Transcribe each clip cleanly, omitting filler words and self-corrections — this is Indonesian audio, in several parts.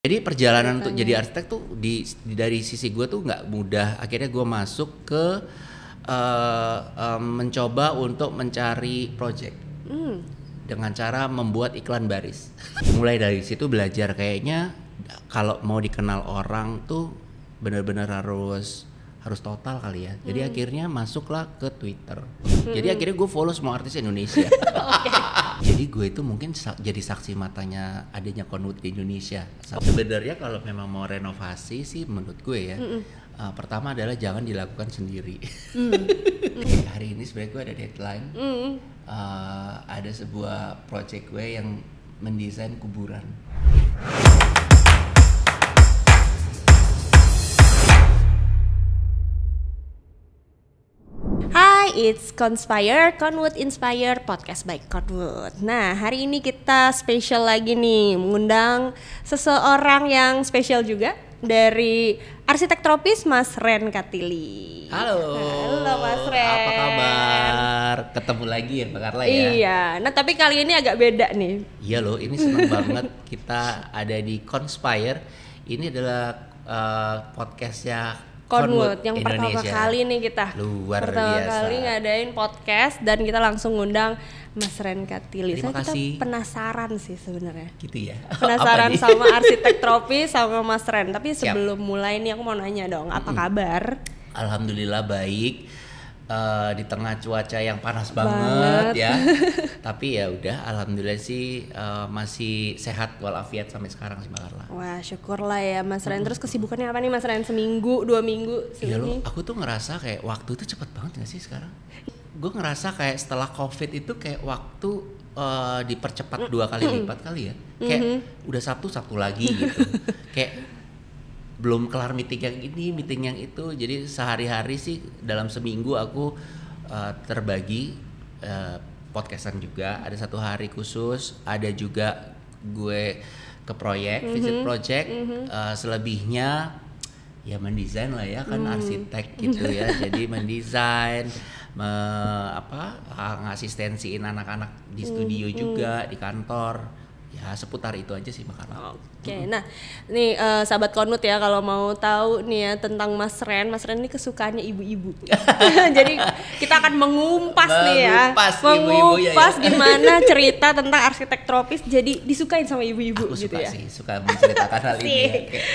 Jadi perjalanan untuk jadi arsitek tuh dari sisi gue tuh nggak mudah. Akhirnya gue masuk ke mencoba untuk mencari project dengan cara membuat iklan baris. Mulai dari situ belajar kayaknya kalau mau dikenal orang tuh benar-benar harus total kali ya. Jadi akhirnya masuklah ke Twitter. Jadi akhirnya gue follow semua artis Indonesia. Jadi gue itu mungkin jadi saksi matanya adanya Conwood di Indonesia. Sebenarnya kalau memang mau renovasi sih menurut gue ya, pertama adalah jangan dilakukan sendiri. Hari ini sebenarnya gue ada deadline, ada sebuah project gue yang mendesain kuburan. Hi, it's Conspire, Conwood Inspire, podcast by Conwood. Nah, hari ini kita spesial lagi nih, mengundang seseorang yang spesial juga dari arsitek tropis, Mas Ren Katili. Halo. Halo Mas Ren. Apa kabar? Ketemu lagi ya Mbak Carla ya? Iya, nah tapi kali ini agak beda nih. Iya loh, ini seneng banget kita ada di Conspire. Ini adalah podcastnya Conwood yang Indonesia. pertama kali nih kita Pertama kali ngadain podcast dan kita langsung ngundang Mas Ren Katili. Terima kasih. Kita penasaran sih sebenarnya. Gitu ya. Penasaran sama arsitek tropis sama Mas Ren. Tapi Siap. sebelum mulai nih aku mau nanya dong, apa kabar? Alhamdulillah baik. Di tengah cuaca yang panas banget ya. Tapi ya udah, alhamdulillah sih masih sehat walafiat sampai sekarang sih Mbak Carla. Wah, syukurlah ya Mas Ren. Terus kesibukannya apa nih Mas Ren? Seminggu, 2 minggu Iya loh, sini? aku tuh ngerasa kayak waktu itu cepet banget gak sih sekarang? Gue ngerasa kayak setelah COVID itu kayak waktu dipercepat 2 kali lipat kali ya. Kayak udah Sabtu lagi gitu. Kayak belum kelar meeting yang ini, meeting yang itu. Jadi sehari-hari sih dalam seminggu aku terbagi podcastan juga. Ada 1 hari khusus, ada juga gue ke proyek, visit project. Selebihnya ya mendesain lah ya, kan arsitek gitu ya. Jadi mendesain, ngasistensiin anak-anak di studio juga, di kantor. Ya seputar itu aja sih Mbak Carla. Oke, nah nih sahabat Conwood ya, kalau mau tahu nih ya tentang Mas Ren ini kesukaannya ibu-ibu. Jadi kita akan mengumpas nih ya, Mengumpas gimana cerita tentang arsitek tropis jadi disukain sama ibu-ibu Aku gitu suka ya. sih, suka menceritakan hal ini ya. Kayak.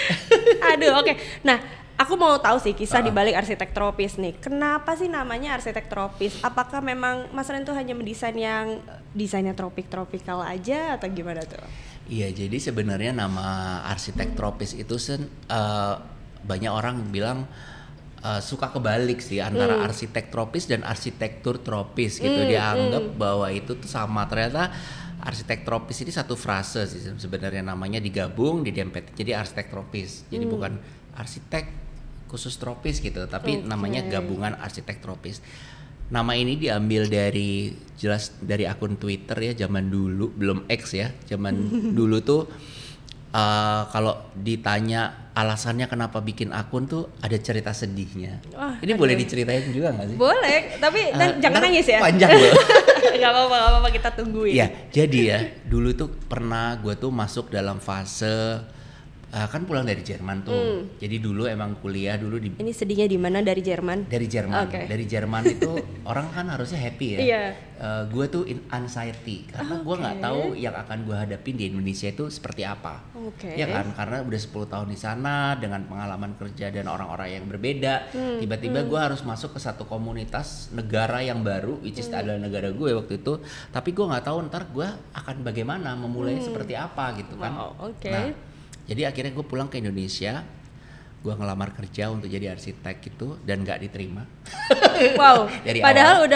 Aduh, oke. Nah, aku mau tahu sih kisah di balik arsitek tropis nih. Kenapa sih namanya arsitek tropis? Apakah memang Mas Ren tuh hanya mendesain yang desainnya tropikal aja atau gimana tuh? Iya, jadi sebenarnya nama arsitek tropis itu banyak orang bilang suka kebalik sih antara arsitek tropis dan arsitektur tropis gitu. Dia anggap bahwa itu tuh sama. Ternyata arsitek tropis ini satu frase sih sebenarnya, namanya digabung, didempet jadi arsitek tropis. Jadi bukan arsitek khusus tropis gitu, tapi namanya gabungan arsitek tropis. Nama ini diambil dari akun Twitter ya, zaman dulu, belum X ya. Zaman dulu tuh kalau ditanya alasannya kenapa bikin akun tuh ada cerita sedihnya. Ini boleh diceritain juga nggak sih? Boleh, tapi jangan nangis ya. Panjang loh. Gak apa-apa, kita tungguin. Iya, jadi ya dulu tuh pernah gue tuh masuk dalam fase kan pulang dari Jerman tuh. Jadi dulu emang kuliah dulu di. Ini sedihnya di mana dari Jerman? Dari Jerman. Okay. Dari Jerman itu orang kan harusnya happy ya. Iya. Gue tuh anxiety karena gue nggak tahu yang akan gue hadapin di Indonesia itu seperti apa. Oke. Ya kan, karena udah 10 tahun di sana dengan pengalaman kerja dan orang-orang yang berbeda. Tiba-tiba gue harus masuk ke satu komunitas negara yang baru, which is adalah negara gue waktu itu. Tapi gue nggak tahu ntar gue akan bagaimana, memulai seperti apa gitu kan. Wow, oke. Nah, jadi akhirnya gue pulang ke Indonesia, gue ngelamar kerja untuk jadi arsitek gitu dan nggak diterima. Wow. Dari padahal awal,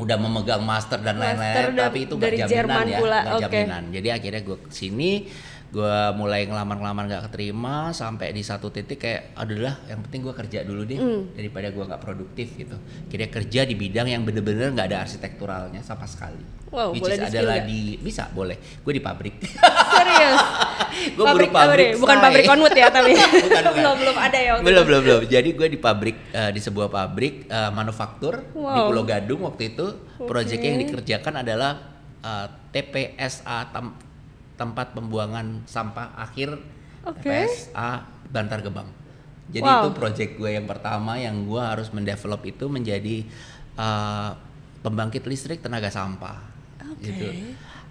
udah memegang master dan lain-lain, tapi itu nggak jaminan Jerman ya, pula. nggak jaminan. Jadi akhirnya gue kesini, gue mulai ngelamar nggak keterima sampai di satu titik kayak adalah yang penting gue kerja dulu deh daripada gue nggak produktif gitu. Kira kerja di bidang yang bener-bener nggak ada arsitekturalnya sama sekali. Wow, which boleh is adalah bisa boleh. Gue di pabrik. Serius? Gue baru pabrik. Bukan pabrik Conwood ya tapi. bukan. belum ada ya waktu belum. Jadi gue di pabrik, di sebuah pabrik manufaktur di Pulau Gadung waktu itu. Proyeknya yang dikerjakan adalah TPSA, tempat pembuangan sampah akhir Oke. TPSA Bantar Gebang. Jadi Wow. itu project gue yang pertama yang gue harus mendevelop itu menjadi pembangkit listrik tenaga sampah. Oke. Gitu.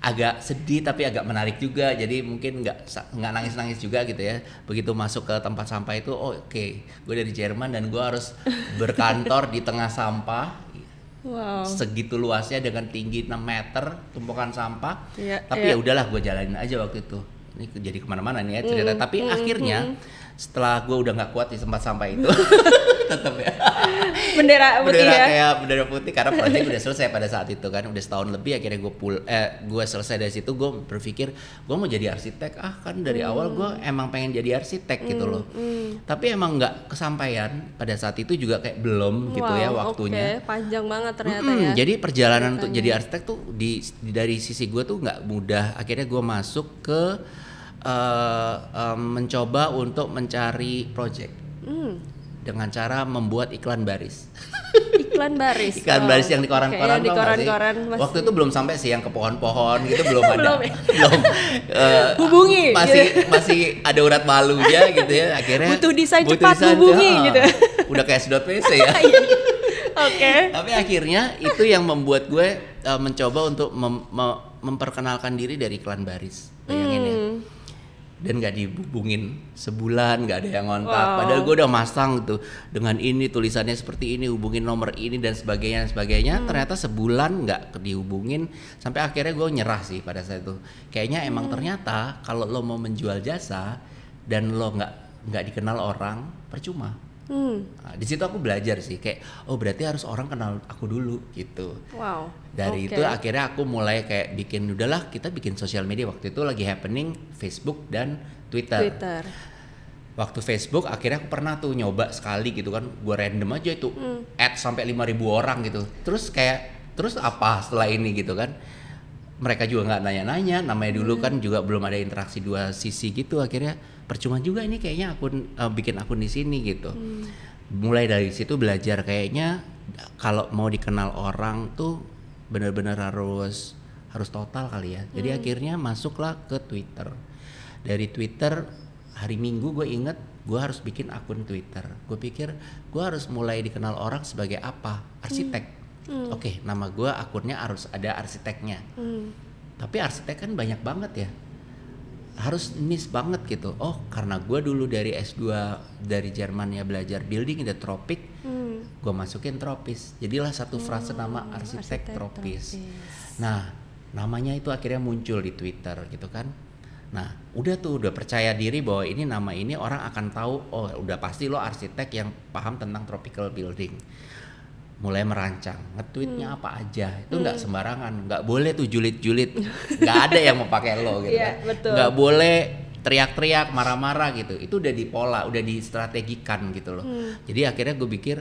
Agak sedih tapi agak menarik juga. Jadi mungkin nggak nangis-nangis juga gitu ya. Begitu masuk ke tempat sampah itu, oke, gue dari Jerman dan gue harus berkantor di tengah sampah. Wow. Segitu luasnya dengan tinggi 6 meter tumpukan sampah. Iya, Tapi iya. ya udahlah gue jalanin aja waktu itu. Ini jadi kemana-mana nih ya cerita. Tapi akhirnya setelah gue udah nggak kuat di tempat sampah itu, tetap ya. Bendera putih Bendera ya. kayak bendera putih karena proyek udah selesai pada saat itu kan, udah setahun lebih. Akhirnya gue selesai dari situ. Gue berpikir gue mau jadi arsitek, kan dari awal gue emang pengen jadi arsitek gitu loh. Tapi emang nggak kesampaian pada saat itu juga, kayak belum gitu ya waktunya. Oke, panjang banget ternyata ya. Jadi perjalanan untuk jadi arsitek tuh dari sisi gue tuh nggak mudah. Akhirnya gue masuk ke mencoba untuk mencari project dengan cara membuat iklan baris. Iklan baris. Iklan baris yang di koran-koran, Oke, yang di tau nggak sih? koran-koran masih- Waktu itu belum sampai sih yang ke pohon-pohon gitu, belum ada. Belum ya? Belum. Hubungi, Masih ada urat malunya gitu ya. Akhirnya Butuh desain cepat, hubungi gitu. Udah kayak sedot WC ya. Oke. Tapi akhirnya itu yang membuat gue mencoba untuk memperkenalkan diri dari iklan baris. Bayangin ya. Dan gak dihubungin sebulan, gak ada yang ngontak. Wow. Padahal gue udah masang gitu, dengan ini tulisannya seperti ini, hubungin nomor ini dan sebagainya. Ternyata sebulan gak dihubungin, sampai akhirnya gue nyerah sih pada saat itu. Kayaknya emang ternyata kalau lo mau menjual jasa dan lo nggak dikenal orang, percuma. Nah, di situ aku belajar sih, kayak berarti harus orang kenal aku dulu gitu. Wow. Dari Oke. itu akhirnya aku mulai kayak kita bikin sosial media. Waktu itu lagi happening Facebook dan Twitter. Waktu Facebook akhirnya aku pernah tuh nyoba sekali gitu kan, gue random aja itu add sampai 5.000 orang gitu. Terus apa setelah ini gitu kan? Mereka juga nggak nanya-nanya, namanya dulu kan juga belum ada interaksi dua sisi gitu. Akhirnya percuma juga ini kayaknya bikin akun di sini gitu. Mulai dari situ belajar, kayaknya kalau mau dikenal orang tuh benar-benar harus total kali ya. Jadi akhirnya masuklah ke Twitter. Dari Twitter hari Minggu gue inget gue harus bikin akun Twitter. Gue pikir gue harus mulai dikenal orang sebagai apa? Arsitek. Oke, nama gue akunnya harus ada arsiteknya. Tapi arsitek kan banyak banget ya. Harus niche banget gitu. Karena gue dulu dari S2 dari Jerman ya belajar building in the tropic, gue masukin tropis. Jadilah satu frase nama arsitek tropis. Nah, namanya itu akhirnya muncul di Twitter gitu kan. Nah, udah percaya diri bahwa nama ini orang akan tahu, udah pasti lo arsitek yang paham tentang tropical building. Mulai merancang, nge-tweetnya apa aja, itu nggak sembarangan, nggak boleh tuh julid-julid, nggak ada yang mau pakai lo gitu Iya, kan, betul. nggak boleh teriak-teriak, marah-marah gitu, itu udah dipola, udah distrategikan gitu loh. Jadi akhirnya gue pikir,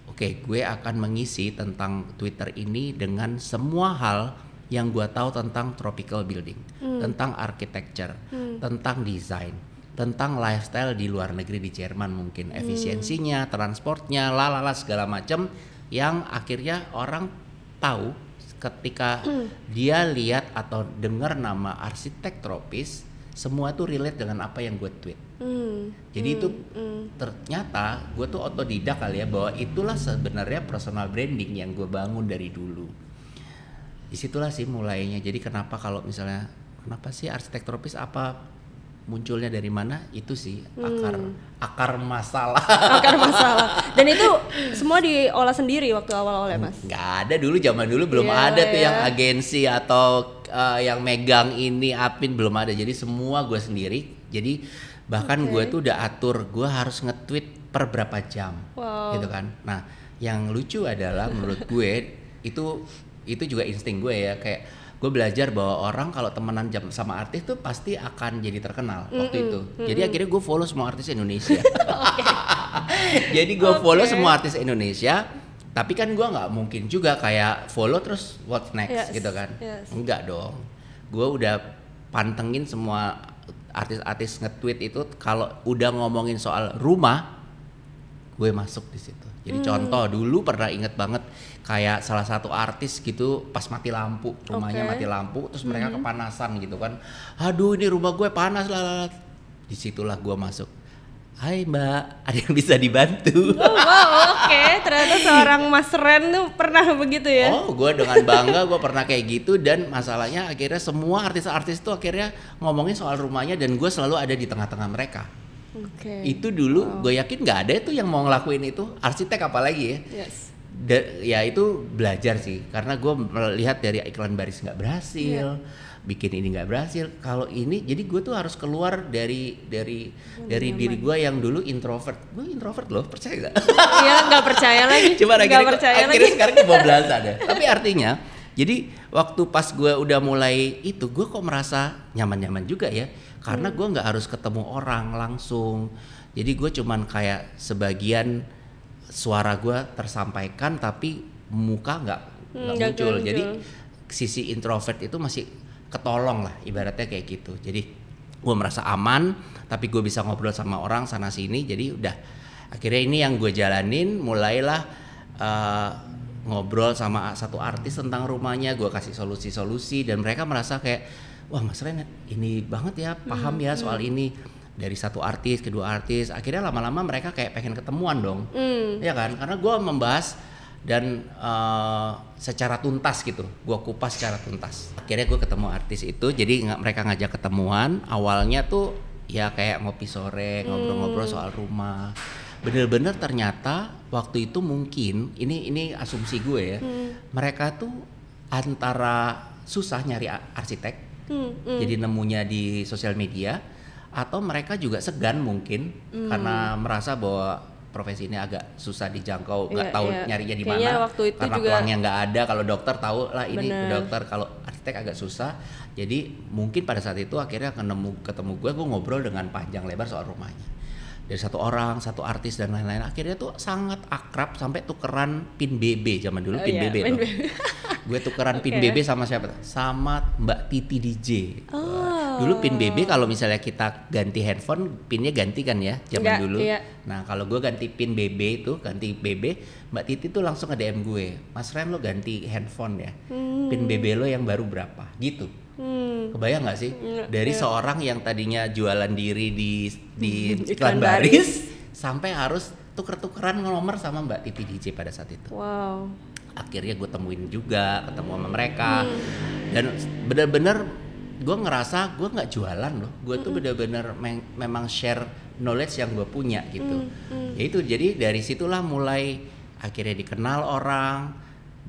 oke, gue akan mengisi tentang Twitter ini dengan semua hal yang gue tahu tentang tropical building, tentang architecture, tentang desain, tentang lifestyle di luar negeri, di Jerman mungkin, efisiensinya, transportnya, segala macam, yang akhirnya orang tahu ketika dia lihat atau dengar nama arsitek tropis, semua tuh relate dengan apa yang gue tweet. Jadi itu ternyata gue tuh otodidak kali ya, bahwa itulah sebenarnya personal branding yang gue bangun dari dulu. Disitulah sih mulainya. Jadi kenapa sih arsitek tropis, apa munculnya dari mana, itu sih akar masalah. Akar masalah. Dan itu semua diolah sendiri waktu awal-awal ya, Mas? Nggak ada dulu, zaman dulu belum ada tuh yang agensi atau yang megang ini admin, belum ada. Jadi semua gue sendiri. Jadi bahkan gue tuh udah atur gue harus nge-tweet per berapa jam. Wow. Gitu kan. Nah, yang lucu adalah menurut gue itu juga insting gue ya, kayak gue belajar bahwa orang kalau temenan sama artis tuh pasti akan jadi terkenal waktu itu. Jadi akhirnya gue follow semua artis Indonesia. Jadi gue follow semua artis Indonesia, tapi kan gue nggak mungkin juga kayak follow terus what's next gitu kan. Enggak dong. Gue udah pantengin semua artis-artis nge-tweet itu, kalau udah ngomongin soal rumah, gue masuk di situ. Jadi contoh dulu pernah inget banget, kayak salah satu artis gitu pas mati lampu, rumahnya mati lampu, terus mereka kepanasan gitu kan. Aduh, ini rumah gue panas lah. Disitulah gue masuk. Hai Mbak, ada yang bisa dibantu? Oh, wow, oke. Ternyata seorang Mas Ren tuh pernah begitu ya? Oh, gue dengan bangga gue pernah kayak gitu, dan masalahnya akhirnya semua artis-artis tuh akhirnya ngomongin soal rumahnya dan gue selalu ada di tengah-tengah mereka. Oke. Itu dulu gue yakin nggak ada itu yang mau ngelakuin itu, arsitek apalagi ya. Yes. Ya itu belajar sih, karena gue melihat dari iklan baris nggak berhasil, bikin ini nggak berhasil. Kalau ini, jadi gue tuh harus keluar dari diri gue yang dulu introvert. Gue introvert loh, percaya nggak? Iya, nggak percaya lagi. Coba akhirnya lagi. sekarang kebablasan ya. Tapi artinya, jadi waktu pas gue udah mulai itu, gue kok merasa nyaman-nyaman juga ya, karena gue nggak harus ketemu orang langsung. Jadi gue cuman kayak sebagian suara gue tersampaikan tapi muka nggak muncul. Jadi sisi introvert itu masih ketolong lah, ibaratnya kayak gitu. Jadi gue merasa aman, tapi gue bisa ngobrol sama orang sana sini. Jadi udah, akhirnya ini yang gue jalanin. Mulailah ngobrol sama satu artis tentang rumahnya, gue kasih solusi-solusi, dan mereka merasa kayak, wah Mas Ren ini banget ya, paham ya soal ini. Dari satu artis, kedua artis, akhirnya lama-lama mereka kayak pengen ketemuan dong, ya kan? Karena gue membahas dan secara tuntas gitu, gue kupas secara tuntas. Akhirnya gue ketemu artis itu, jadi mereka ngajak ketemuan. Awalnya tuh ya kayak ngopi sore, ngobrol-ngobrol soal rumah. Bener-bener ternyata waktu itu mungkin ini asumsi gue ya, mereka tuh antara susah nyari arsitek, jadi nemunya di sosial media, atau mereka juga segan mungkin karena merasa bahwa profesi ini agak susah dijangkau, nggak tahu nyarinya di mana, karena pelangnya nggak ada. Kalau dokter tahu lah ini dokter, kalau arsitek agak susah. Jadi mungkin pada saat itu akhirnya ketemu gue ngobrol dengan panjang lebar soal rumahnya. Dari satu orang, satu artis dan lain-lain, akhirnya tuh sangat akrab sampai tukeran pin BB zaman dulu. Pin BB tuh. Gue tukeran pin BB sama siapa? Sama Mbak Titi DJ. Dulu pin BB kalau misalnya kita ganti handphone, pinnya ganti kan ya zaman dulu. Nah kalau gue ganti pin BB itu, ganti BB, Mbak Titi tuh langsung nge-DM gue, Mas Ren lo ganti handphone ya, pin BB lo yang baru berapa? Gitu. Kebayang nggak sih? Dari seorang yang tadinya jualan diri di iklan baris sampai harus tuker-tukeran nomor sama Mbak Titi DJ pada saat itu. Wow. Akhirnya gue temuin juga, ketemu sama mereka, dan bener-bener gue ngerasa gue nggak jualan loh. Gue tuh bener-bener memang share knowledge yang gue punya gitu. Ya itu, jadi dari situlah mulai akhirnya dikenal orang,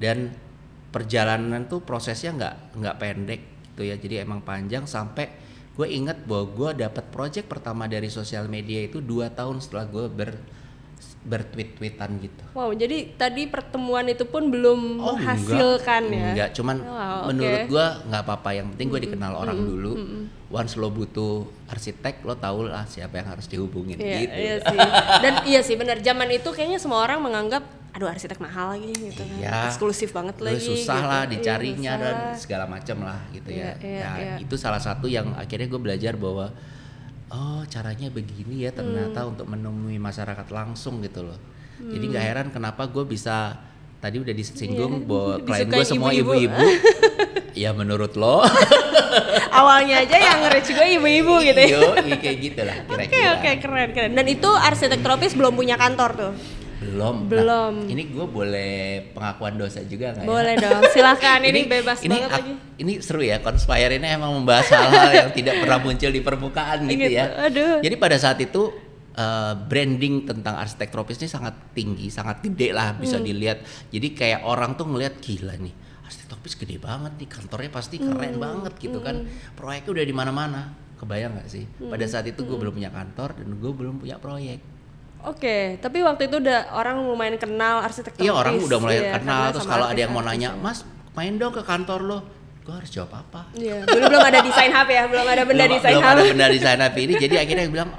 dan perjalanan tuh prosesnya nggak pendek gitu ya. Jadi emang panjang, sampai gue inget bahwa gue dapat project pertama dari sosial media itu 2 tahun setelah gue bertweet-tweetan gitu. Wow, jadi tadi pertemuan itu pun belum menghasilkan ya? Enggak, cuman menurut gue nggak apa-apa, yang penting gue dikenal orang dulu. Once lo butuh arsitek, lo tau lah siapa yang harus dihubungin gitu. Iya sih. Dan iya sih benar, zaman itu kayaknya semua orang menganggap aduh arsitek mahal lagi gitu kan. Iya, eksklusif banget lagi. Susah gitu. lah dicarinya dan segala macam lah gitu ya. Itu salah satu yang akhirnya gue belajar bahwa oh caranya begini ya ternyata untuk menemui masyarakat langsung gitu loh. Jadi nggak heran kenapa gue bisa, tadi udah disinggung bahwa klien gue semua ibu-ibu. Ya menurut lo. Awalnya aja yang nge-reach gue ibu-ibu gitu ya. Iya kayak gitu lah kira-kira. Oke, keren. Dan itu arsitek tropis belum punya kantor tuh? Belum. Nah, ini gue boleh pengakuan dosa juga nggak ya? Boleh dong, silakan. ini bebas banget lagi. Ini seru ya, Conspire ini emang membahas hal-hal yang tidak pernah muncul di permukaan gitu ya. Aduh. Jadi pada saat itu branding tentang arsitek tropis ini sangat tinggi, sangat gede lah bisa dilihat. Jadi kayak orang tuh ngelihat gila nih, arsitek tropis gede banget nih, kantornya pasti keren banget gitu kan. Proyeknya udah di mana-mana. Kebayang nggak sih? Pada saat itu gue belum punya kantor dan gue belum punya proyek. Oke, tapi waktu itu udah orang lumayan kenal arsitek tropis. Iya, orang udah mulai kenal. Terus kalau ada yang mau nanya, Mas main dong ke kantor lo, gue harus jawab apa? Iya, dulu belum ada desain HP ya, belum ada benda desain HP. Belum ada benda desain HP ini, jadi akhirnya bilang,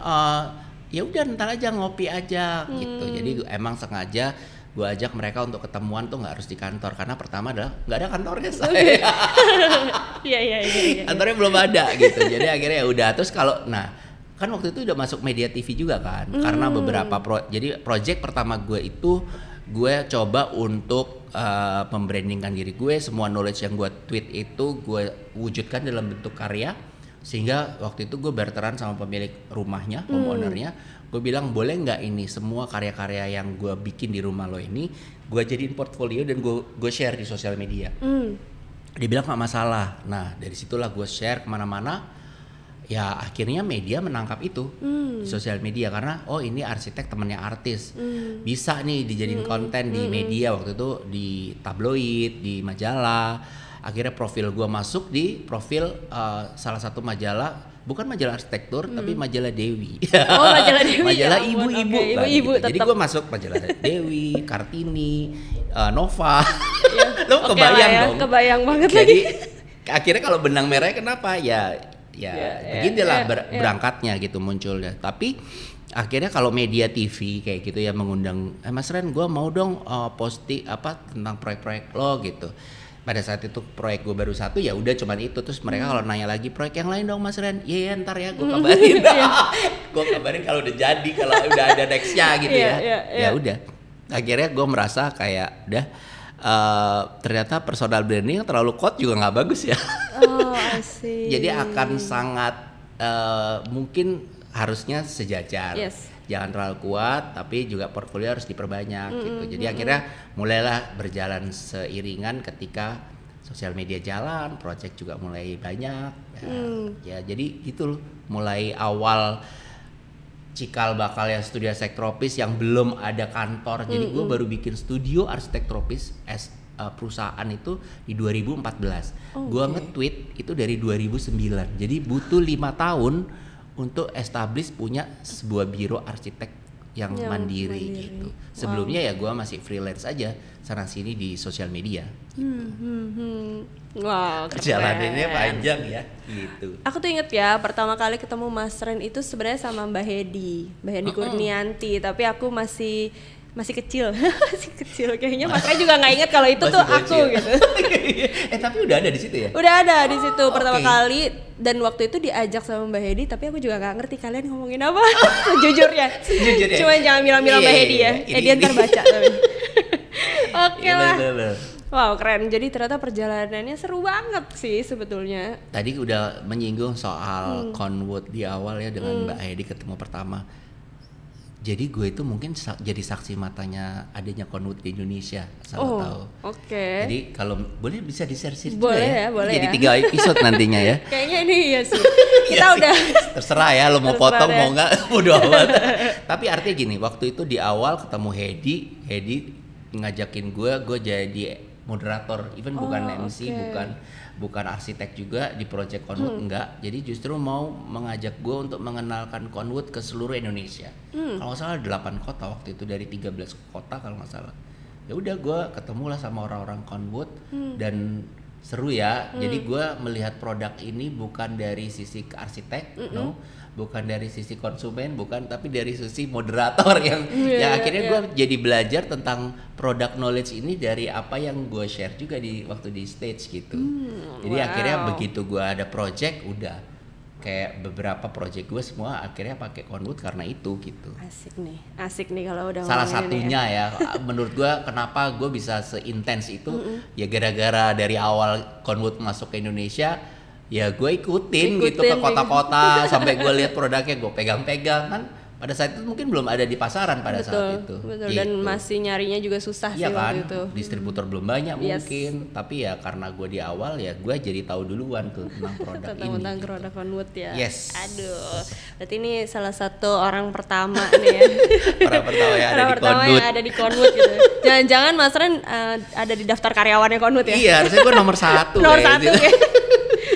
ya udah ntar aja ngopi aja gitu. Jadi emang sengaja gue ajak mereka untuk ketemuan tuh nggak harus di kantor, karena pertama adalah nggak ada kantornya saya. Iya. Kantornya belum ada gitu. Jadi akhirnya ya udah. Terus kalau kan waktu itu udah masuk media TV juga kan, karena beberapa jadi project pertama gue itu gue coba untuk membrandingkan diri gue, semua knowledge yang gue tweet itu gue wujudkan dalam bentuk karya Sehingga waktu itu gue barteran sama pemilik rumahnya, homeownernya. Gue bilang boleh nggak ini semua karya-karya yang gue bikin di rumah lo ini gue jadiin portfolio dan gue share di sosial media. Dia bilang nggak masalah. Nah dari situlah gue share kemana-mana. Ya akhirnya media menangkap itu di sosial media karena oh ini arsitek temennya artis, bisa nih dijadiin konten di media. Waktu itu di tabloid, di majalah. Akhirnya profil gue masuk di profil salah satu majalah, bukan majalah arsitektur tapi majalah Dewi. Oh majalah Dewi. Majalah ya ibu-ibu. Okay. Kan, Ibu-ibu gitu. Jadi gue masuk majalah Dewi, Kartini, Nova. Lo Oke kebayang lah ya, dong. Kebayang banget Jadi lagi. akhirnya kalau benang merahnya kenapa beginilah berangkatnya gitu munculnya. Tapi akhirnya kalau media TV kayak gitu ya mengundang Mas Ren, gue mau dong posting tentang proyek-proyek lo gitu. Pada saat itu proyek gue baru satu, ya udah cuman itu. Terus mereka kalau nanya lagi proyek yang lain dong Mas Ren, iya ntar ya gue kabarin. Gue kabarin kalau udah jadi, kalau udah ada nextnya gitu ya. Ya udah. Akhirnya gue merasa kayak udah ternyata personal branding yang terlalu quote juga nggak bagus ya. Oh, asik. Jadi akan sangat mungkin harusnya sejajar. Yes. Jangan terlalu kuat, tapi juga portfolio harus diperbanyak gitu. Jadi akhirnya mulailah berjalan seiringan ketika sosial media jalan, project juga mulai banyak. Ya jadi gitu loh. Mulai awal cikal bakal ya studio arsitek tropis yang belum ada kantor. Jadi gue baru bikin studio arsitek tropis perusahaan itu di 2014. Gue nge-tweet itu dari 2009. Jadi butuh 5 tahun untuk establish punya sebuah biro arsitek yang mandiri gitu. Sebelumnya ya gue masih freelance aja sana sini di sosial media. Wow, perjalanannya panjang ya gitu. Aku tuh inget ya pertama kali ketemu Mas Ren itu sebenarnya sama Mbak Hedi Kurnianti, tapi aku masih kecil. Masih kecil kayaknya. Mas Ren juga nggak inget kalau itu tuh aku gitu. Tapi udah ada di situ ya? Udah ada di situ pertama kali, dan waktu itu diajak sama Mbak Hedi, tapi aku juga nggak ngerti kalian ngomongin apa. Sejujurnya. Cuma jangan bilang-bilang Mbak Hedi ya. Dia ntar baca tapi. Oke lah. Wow, keren. Jadi ternyata perjalanannya seru banget sih sebetulnya. Tadi udah menyinggung soal Conwood di awal ya dengan Mbak Hedi ketemu pertama. Jadi gue itu mungkin jadi saksi matanya adanya Conwood di Indonesia, asal tahu. Oke. Jadi kalau boleh bisa di-share boleh ya, boleh jadi ya. 3 episode nantinya ya. Kayaknya ini ya sih. Kita udah terserah ya, lo mau potong mau nggak, bodo amat. Tapi artinya gini, waktu itu di awal ketemu Hedi ngajakin gue jadi moderator, even bukan MC, bukan arsitek juga di project Conwood, enggak. Jadi justru mau mengajak gue untuk mengenalkan Conwood ke seluruh Indonesia. Kalau nggak salah 8 kota waktu itu, dari 13 kota kalau nggak salah. Ya udah gue ketemulah sama orang-orang Conwood dan seru ya. Jadi gue melihat produk ini bukan dari sisi arsitek, bukan dari sisi konsumen, tapi dari sisi moderator yang akhirnya gue jadi belajar tentang produk knowledge ini dari apa yang gue share juga waktu di stage gitu. Jadi akhirnya begitu gue ada project, udah kayak beberapa project gue semua akhirnya pakai Conwood karena itu gitu. Asik nih kalau udah salah satunya ya. Menurut gue kenapa gue bisa seintens itu ya gara-gara dari awal Conwood masuk ke Indonesia. Ya gue ikutin gitu ke kota-kota sampai gue lihat produknya, gue pegang-pegang kan. Pada saat itu mungkin belum ada di pasaran pada saat itu. Betul. Gitu. Dan masih nyarinya juga susah sih kan? waktu itu. Distributor belum banyak mungkin, tapi ya karena gue di awal ya gue jadi tahu duluan tuh tentang produk ini. Tentang produk Conwood ya. Yes. Aduh, berarti ini salah satu orang pertama nih ya. Orang pertama yang ada di Conwood. Yang ada di Conwood gitu. Jangan-jangan Mas Ren ada di daftar karyawannya Conwood ya? Iya, harusnya gue nomor 1. Nomor 1 ya.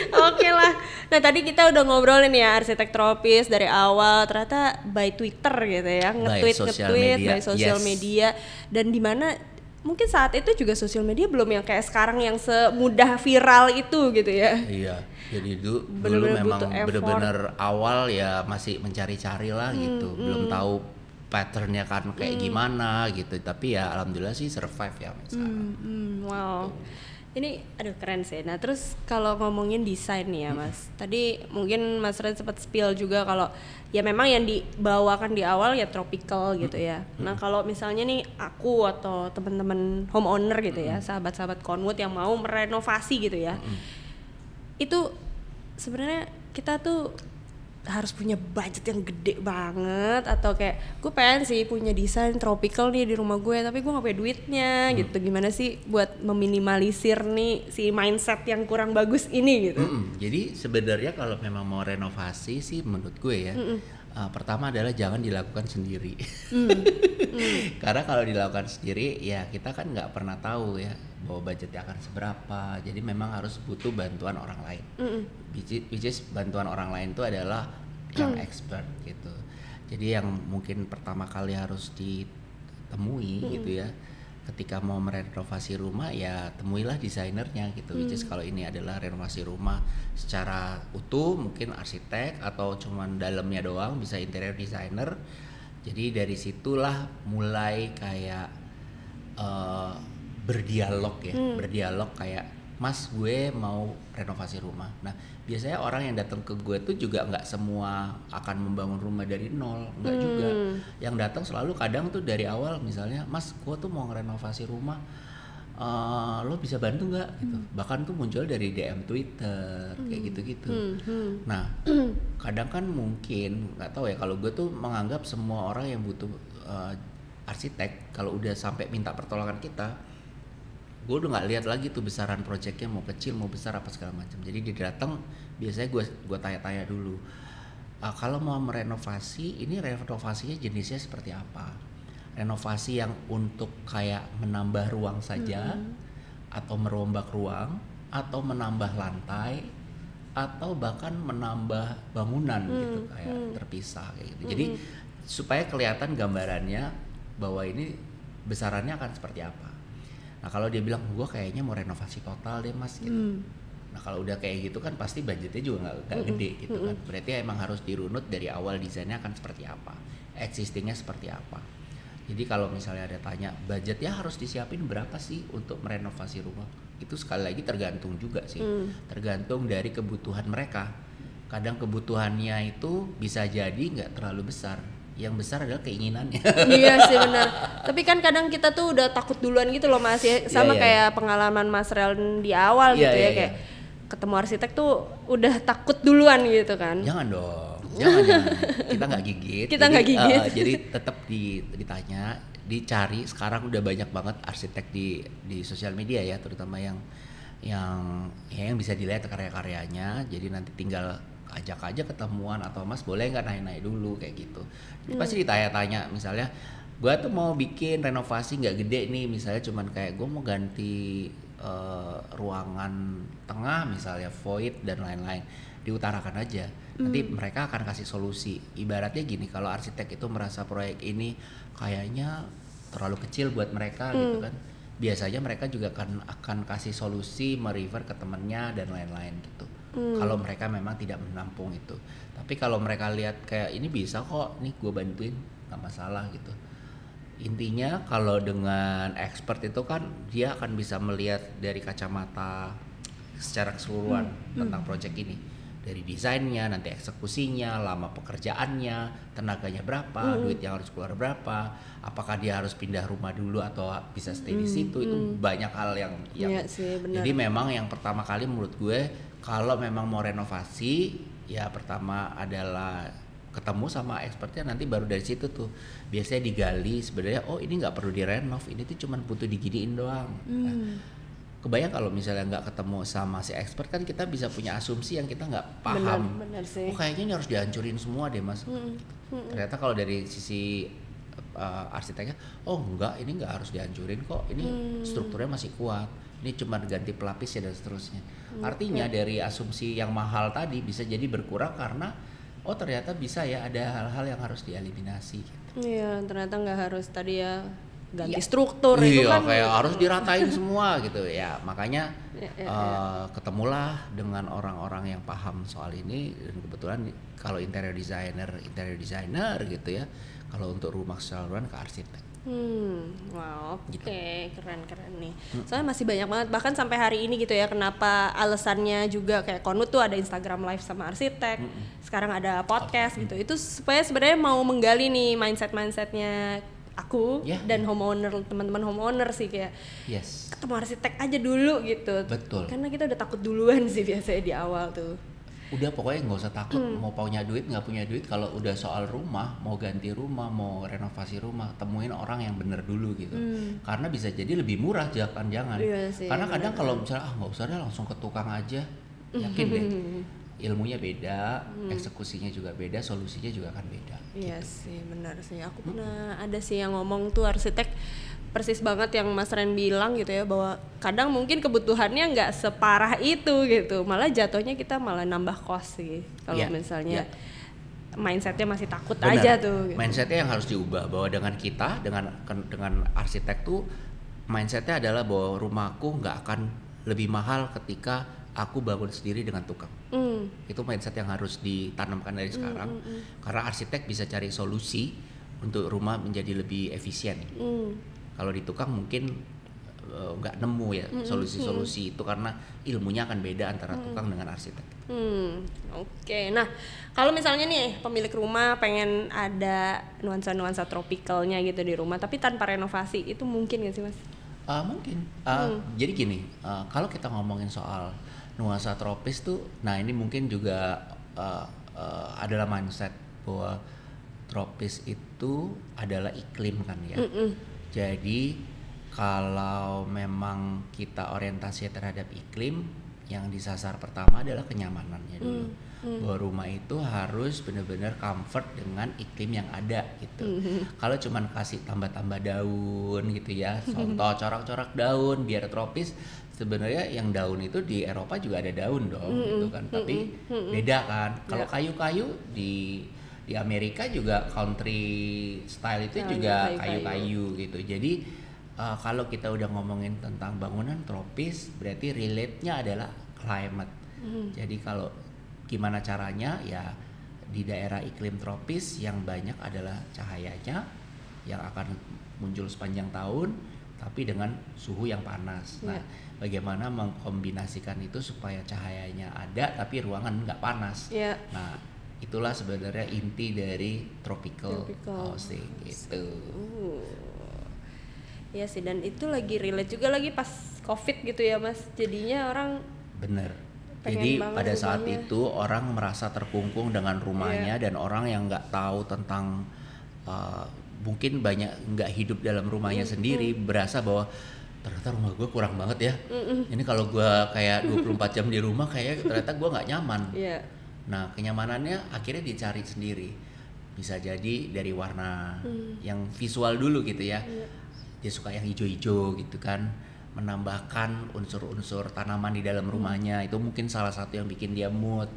Oke lah. Nah tadi kita udah ngobrolin ya arsitek tropis dari awal, ternyata by Twitter gitu ya, nge-tweet by sosial media, dan dimana mungkin saat itu juga sosial media belum yang kayak sekarang yang semudah viral itu gitu ya. Iya, jadi dulu memang bener-bener awal ya masih mencari-cari lah gitu, belum tahu patternnya kan kayak gimana gitu, tapi ya alhamdulillah sih survive ya sekarang. Wow. Ini keren sih. Nah terus kalau ngomongin desain nih ya Mas, tadi mungkin Mas Ren sempat spill juga kalau ya memang yang dibawakan di awal ya tropical gitu ya. Nah kalau misalnya nih aku atau teman-teman homeowner gitu ya, sahabat-sahabat Conwood yang mau merenovasi gitu ya, itu sebenarnya kita tuh harus punya budget yang gede banget, atau kayak gue pengen sih punya desain tropical nih di rumah gue tapi gue gak punya duitnya gitu. Gimana sih buat meminimalisir nih si mindset yang kurang bagus ini gitu. Jadi sebenarnya kalau memang mau renovasi sih menurut gue ya, pertama adalah jangan dilakukan sendiri. Karena kalau dilakukan sendiri ya kita kan nggak pernah tahu ya bahwa budgetnya akan seberapa. Jadi memang harus butuh bantuan orang lain. Which is bantuan orang lain itu adalah yang expert gitu. Jadi yang mungkin pertama kali harus ditemui gitu ya. Ketika mau merenovasi rumah ya temuilah desainernya gitu. Which is kalau ini adalah renovasi rumah secara utuh mungkin arsitek, atau cuman dalamnya doang bisa interior designer. Jadi dari situlah mulai kayak berdialog ya, berdialog kayak Mas gue mau renovasi rumah. Nah biasanya orang yang datang ke gue tuh juga nggak semua akan membangun rumah dari nol, nggak juga. Yang datang selalu kadang tuh dari awal misalnya, Mas gue tuh mau renovasi rumah, lo bisa bantu nggak? Gitu. Bahkan tuh muncul dari DM Twitter kayak gitu-gitu. Nah kadang kan mungkin nggak tahu ya, kalau gue tuh menganggap semua orang yang butuh arsitek kalau udah sampai minta pertolongan kita, gue udah nggak lihat lagi tuh besaran proyeknya mau kecil mau besar apa segala macam. Jadi dia datang biasanya gue tanya-tanya dulu, kalau mau merenovasi ini renovasinya jenisnya seperti apa, renovasi yang untuk kayak menambah ruang saja atau merombak ruang atau menambah lantai atau bahkan menambah bangunan gitu kayak terpisah kayak gitu. Jadi supaya kelihatan gambarannya bahwa ini besarannya akan seperti apa. Nah kalau dia bilang gue kayaknya mau renovasi total deh mas gitu. Nah kalau udah kayak gitu kan pasti budgetnya juga nggak gede gitu kan. Berarti emang harus dirunut dari awal desainnya akan seperti apa, existingnya seperti apa. Jadi kalau misalnya ada tanya budgetnya harus disiapin berapa sih untuk merenovasi rumah, itu sekali lagi tergantung juga sih, tergantung dari kebutuhan mereka. Kadang kebutuhannya itu bisa jadi nggak terlalu besar, yang besar adalah keinginannya. Iya sih benar. Tapi kan kadang kita tuh udah takut duluan gitu loh mas ya, sama kayak pengalaman Mas Reln di awal gitu ya, kayak ketemu arsitek tuh udah takut duluan gitu kan. Jangan dong, jangan. Kita nggak gigit. Kita nggak gigit. Jadi tetap ditanya, dicari. Sekarang udah banyak banget arsitek di sosial media ya, terutama yang bisa dilihat karya-karyanya. Jadi nanti tinggal ajak aja ketemuan, atau mas boleh nggak naik dulu kayak gitu. Jadi pasti ditanya-tanya, misalnya gue tuh mau bikin renovasi nggak gede nih, misalnya cuman kayak gue mau ganti ruangan tengah misalnya void dan lain-lain, diutarakan aja. Nanti mereka akan kasih solusi. Ibaratnya gini, kalau arsitek itu merasa proyek ini kayaknya terlalu kecil buat mereka gitu kan, biasanya mereka juga akan kasih solusi, merefer ke temennya dan lain-lain gitu. Kalau mereka memang tidak menampung itu. Tapi kalau mereka lihat kayak ini bisa kok, nih gue bantuin, nggak masalah gitu. Intinya kalau dengan expert itu kan dia akan bisa melihat dari kacamata secara keseluruhan tentang proyek ini. Dari desainnya, nanti eksekusinya, lama pekerjaannya, tenaganya berapa, duit yang harus keluar berapa, apakah dia harus pindah rumah dulu atau bisa stay di situ, itu banyak hal yang Iya sih, benar. Jadi memang yang pertama kali menurut gue, kalau memang mau renovasi ya pertama adalah ketemu sama expertnya, nanti baru dari situ tuh biasanya digali sebenarnya, oh ini nggak perlu direnov, ini tuh cuma butuh diginiin doang. Nah, kebayang kalau misalnya nggak ketemu sama si expert kan kita bisa punya asumsi yang kita nggak paham. Benar sih. Oh kayaknya ini harus dihancurin semua deh mas. Ternyata kalau dari sisi arsiteknya, oh enggak, ini nggak harus dihancurin kok, ini strukturnya masih kuat, ini cuma ganti pelapis ya dan seterusnya. Artinya dari asumsi yang mahal tadi bisa jadi berkurang karena oh ternyata bisa ya ada hal-hal yang harus dieliminasi gitu. Iya, ternyata nggak harus tadi ya ganti struktur itu iya, kan kayak harus diratain semua gitu ya. Makanya ketemulah dengan orang-orang yang paham soal ini, dan kebetulan kalau interior designer gitu ya. Kalau untuk rumah keseluruhan ke arsitek. Wow, Gitu. Oke, keren nih. Soalnya masih banyak banget, bahkan sampai hari ini gitu ya, kenapa alasannya juga kayak Conwood tuh ada Instagram live sama arsitek, sekarang ada podcast gitu. Itu supaya sebenarnya mau menggali nih mindsetnya aku dan homeowner, teman-teman homeowner sih, kayak ketemu arsitek aja dulu gitu. Betul. Karena kita udah takut duluan sih biasanya di awal tuh. Udah pokoknya nggak usah takut mau punya duit nggak punya duit, kalau udah soal rumah, mau ganti rumah, mau renovasi rumah, temuin orang yang bener dulu gitu. Karena bisa jadi lebih murah jangan. Iya sih, Karena kadang kalau misalnya nggak usah deh langsung ke tukang aja, yakin deh ilmunya beda, eksekusinya juga beda, solusinya juga akan beda. Iya sih, benar sih. Aku pernah ada sih yang ngomong tuh arsitek persis banget yang Mas Ren bilang gitu ya, bahwa kadang mungkin kebutuhannya nggak separah itu gitu, malah jatuhnya kita malah nambah kos sih kalau misalnya mindsetnya masih takut. Bener. Aja tuh. Gitu. Mindsetnya yang harus diubah, bahwa dengan kita, dengan arsitek tuh mindsetnya adalah bahwa rumahku nggak akan lebih mahal ketika aku bangun sendiri dengan tukang. Itu mindset yang harus ditanamkan dari sekarang, karena arsitek bisa cari solusi untuk rumah menjadi lebih efisien. Kalau di tukang mungkin nggak nemu ya solusi-solusi itu, karena ilmunya akan beda antara tukang dengan arsitek. Oke. Nah, kalau misalnya nih pemilik rumah pengen ada nuansa-nuansa tropikalnya gitu di rumah, tapi tanpa renovasi, itu mungkin nggak sih Mas? Mungkin. Jadi gini, kalau kita ngomongin soal nuansa tropis tuh, nah ini mungkin juga adalah mindset bahwa tropis itu adalah iklim kan ya. Jadi kalau memang kita orientasi terhadap iklim, yang disasar pertama adalah kenyamanannya dulu. Bahwa rumah itu harus benar-benar comfort dengan iklim yang ada gitu. Kalau cuman kasih tambah-tambah daun gitu ya, contoh corak-corak daun biar tropis, sebenarnya yang daun itu di Eropa juga ada daun dong gitu kan. Tapi beda kan. Kalau kayu-kayu di Amerika juga country style itu juga kayu-kayu gitu. Jadi kalau kita udah ngomongin tentang bangunan tropis, berarti relate-nya adalah climate. Jadi kalau gimana caranya ya, di daerah iklim tropis yang banyak adalah cahayanya yang akan muncul sepanjang tahun, tapi dengan suhu yang panas. Nah, bagaimana mengkombinasikan itu supaya cahayanya ada tapi ruangan nggak panas. Nah, itulah sebenarnya inti dari tropical housing gitu. Iya sih, dan itu lagi relate juga lagi pas COVID gitu ya Mas. Jadinya orang bener. Jadi pada saat itu orang merasa terkungkung dengan rumahnya, dan orang yang nggak tahu tentang mungkin banyak nggak hidup dalam rumahnya sendiri, berasa bahwa ternyata rumah gue kurang banget ya. Ini kalau gue kayak 24 jam di rumah kayak ternyata gue nggak nyaman. Nah, kenyamanannya akhirnya dicari sendiri. Bisa jadi dari warna yang visual dulu gitu ya. Dia suka yang hijau-hijau gitu kan, menambahkan unsur-unsur tanaman di dalam rumahnya, itu mungkin salah satu yang bikin dia mood.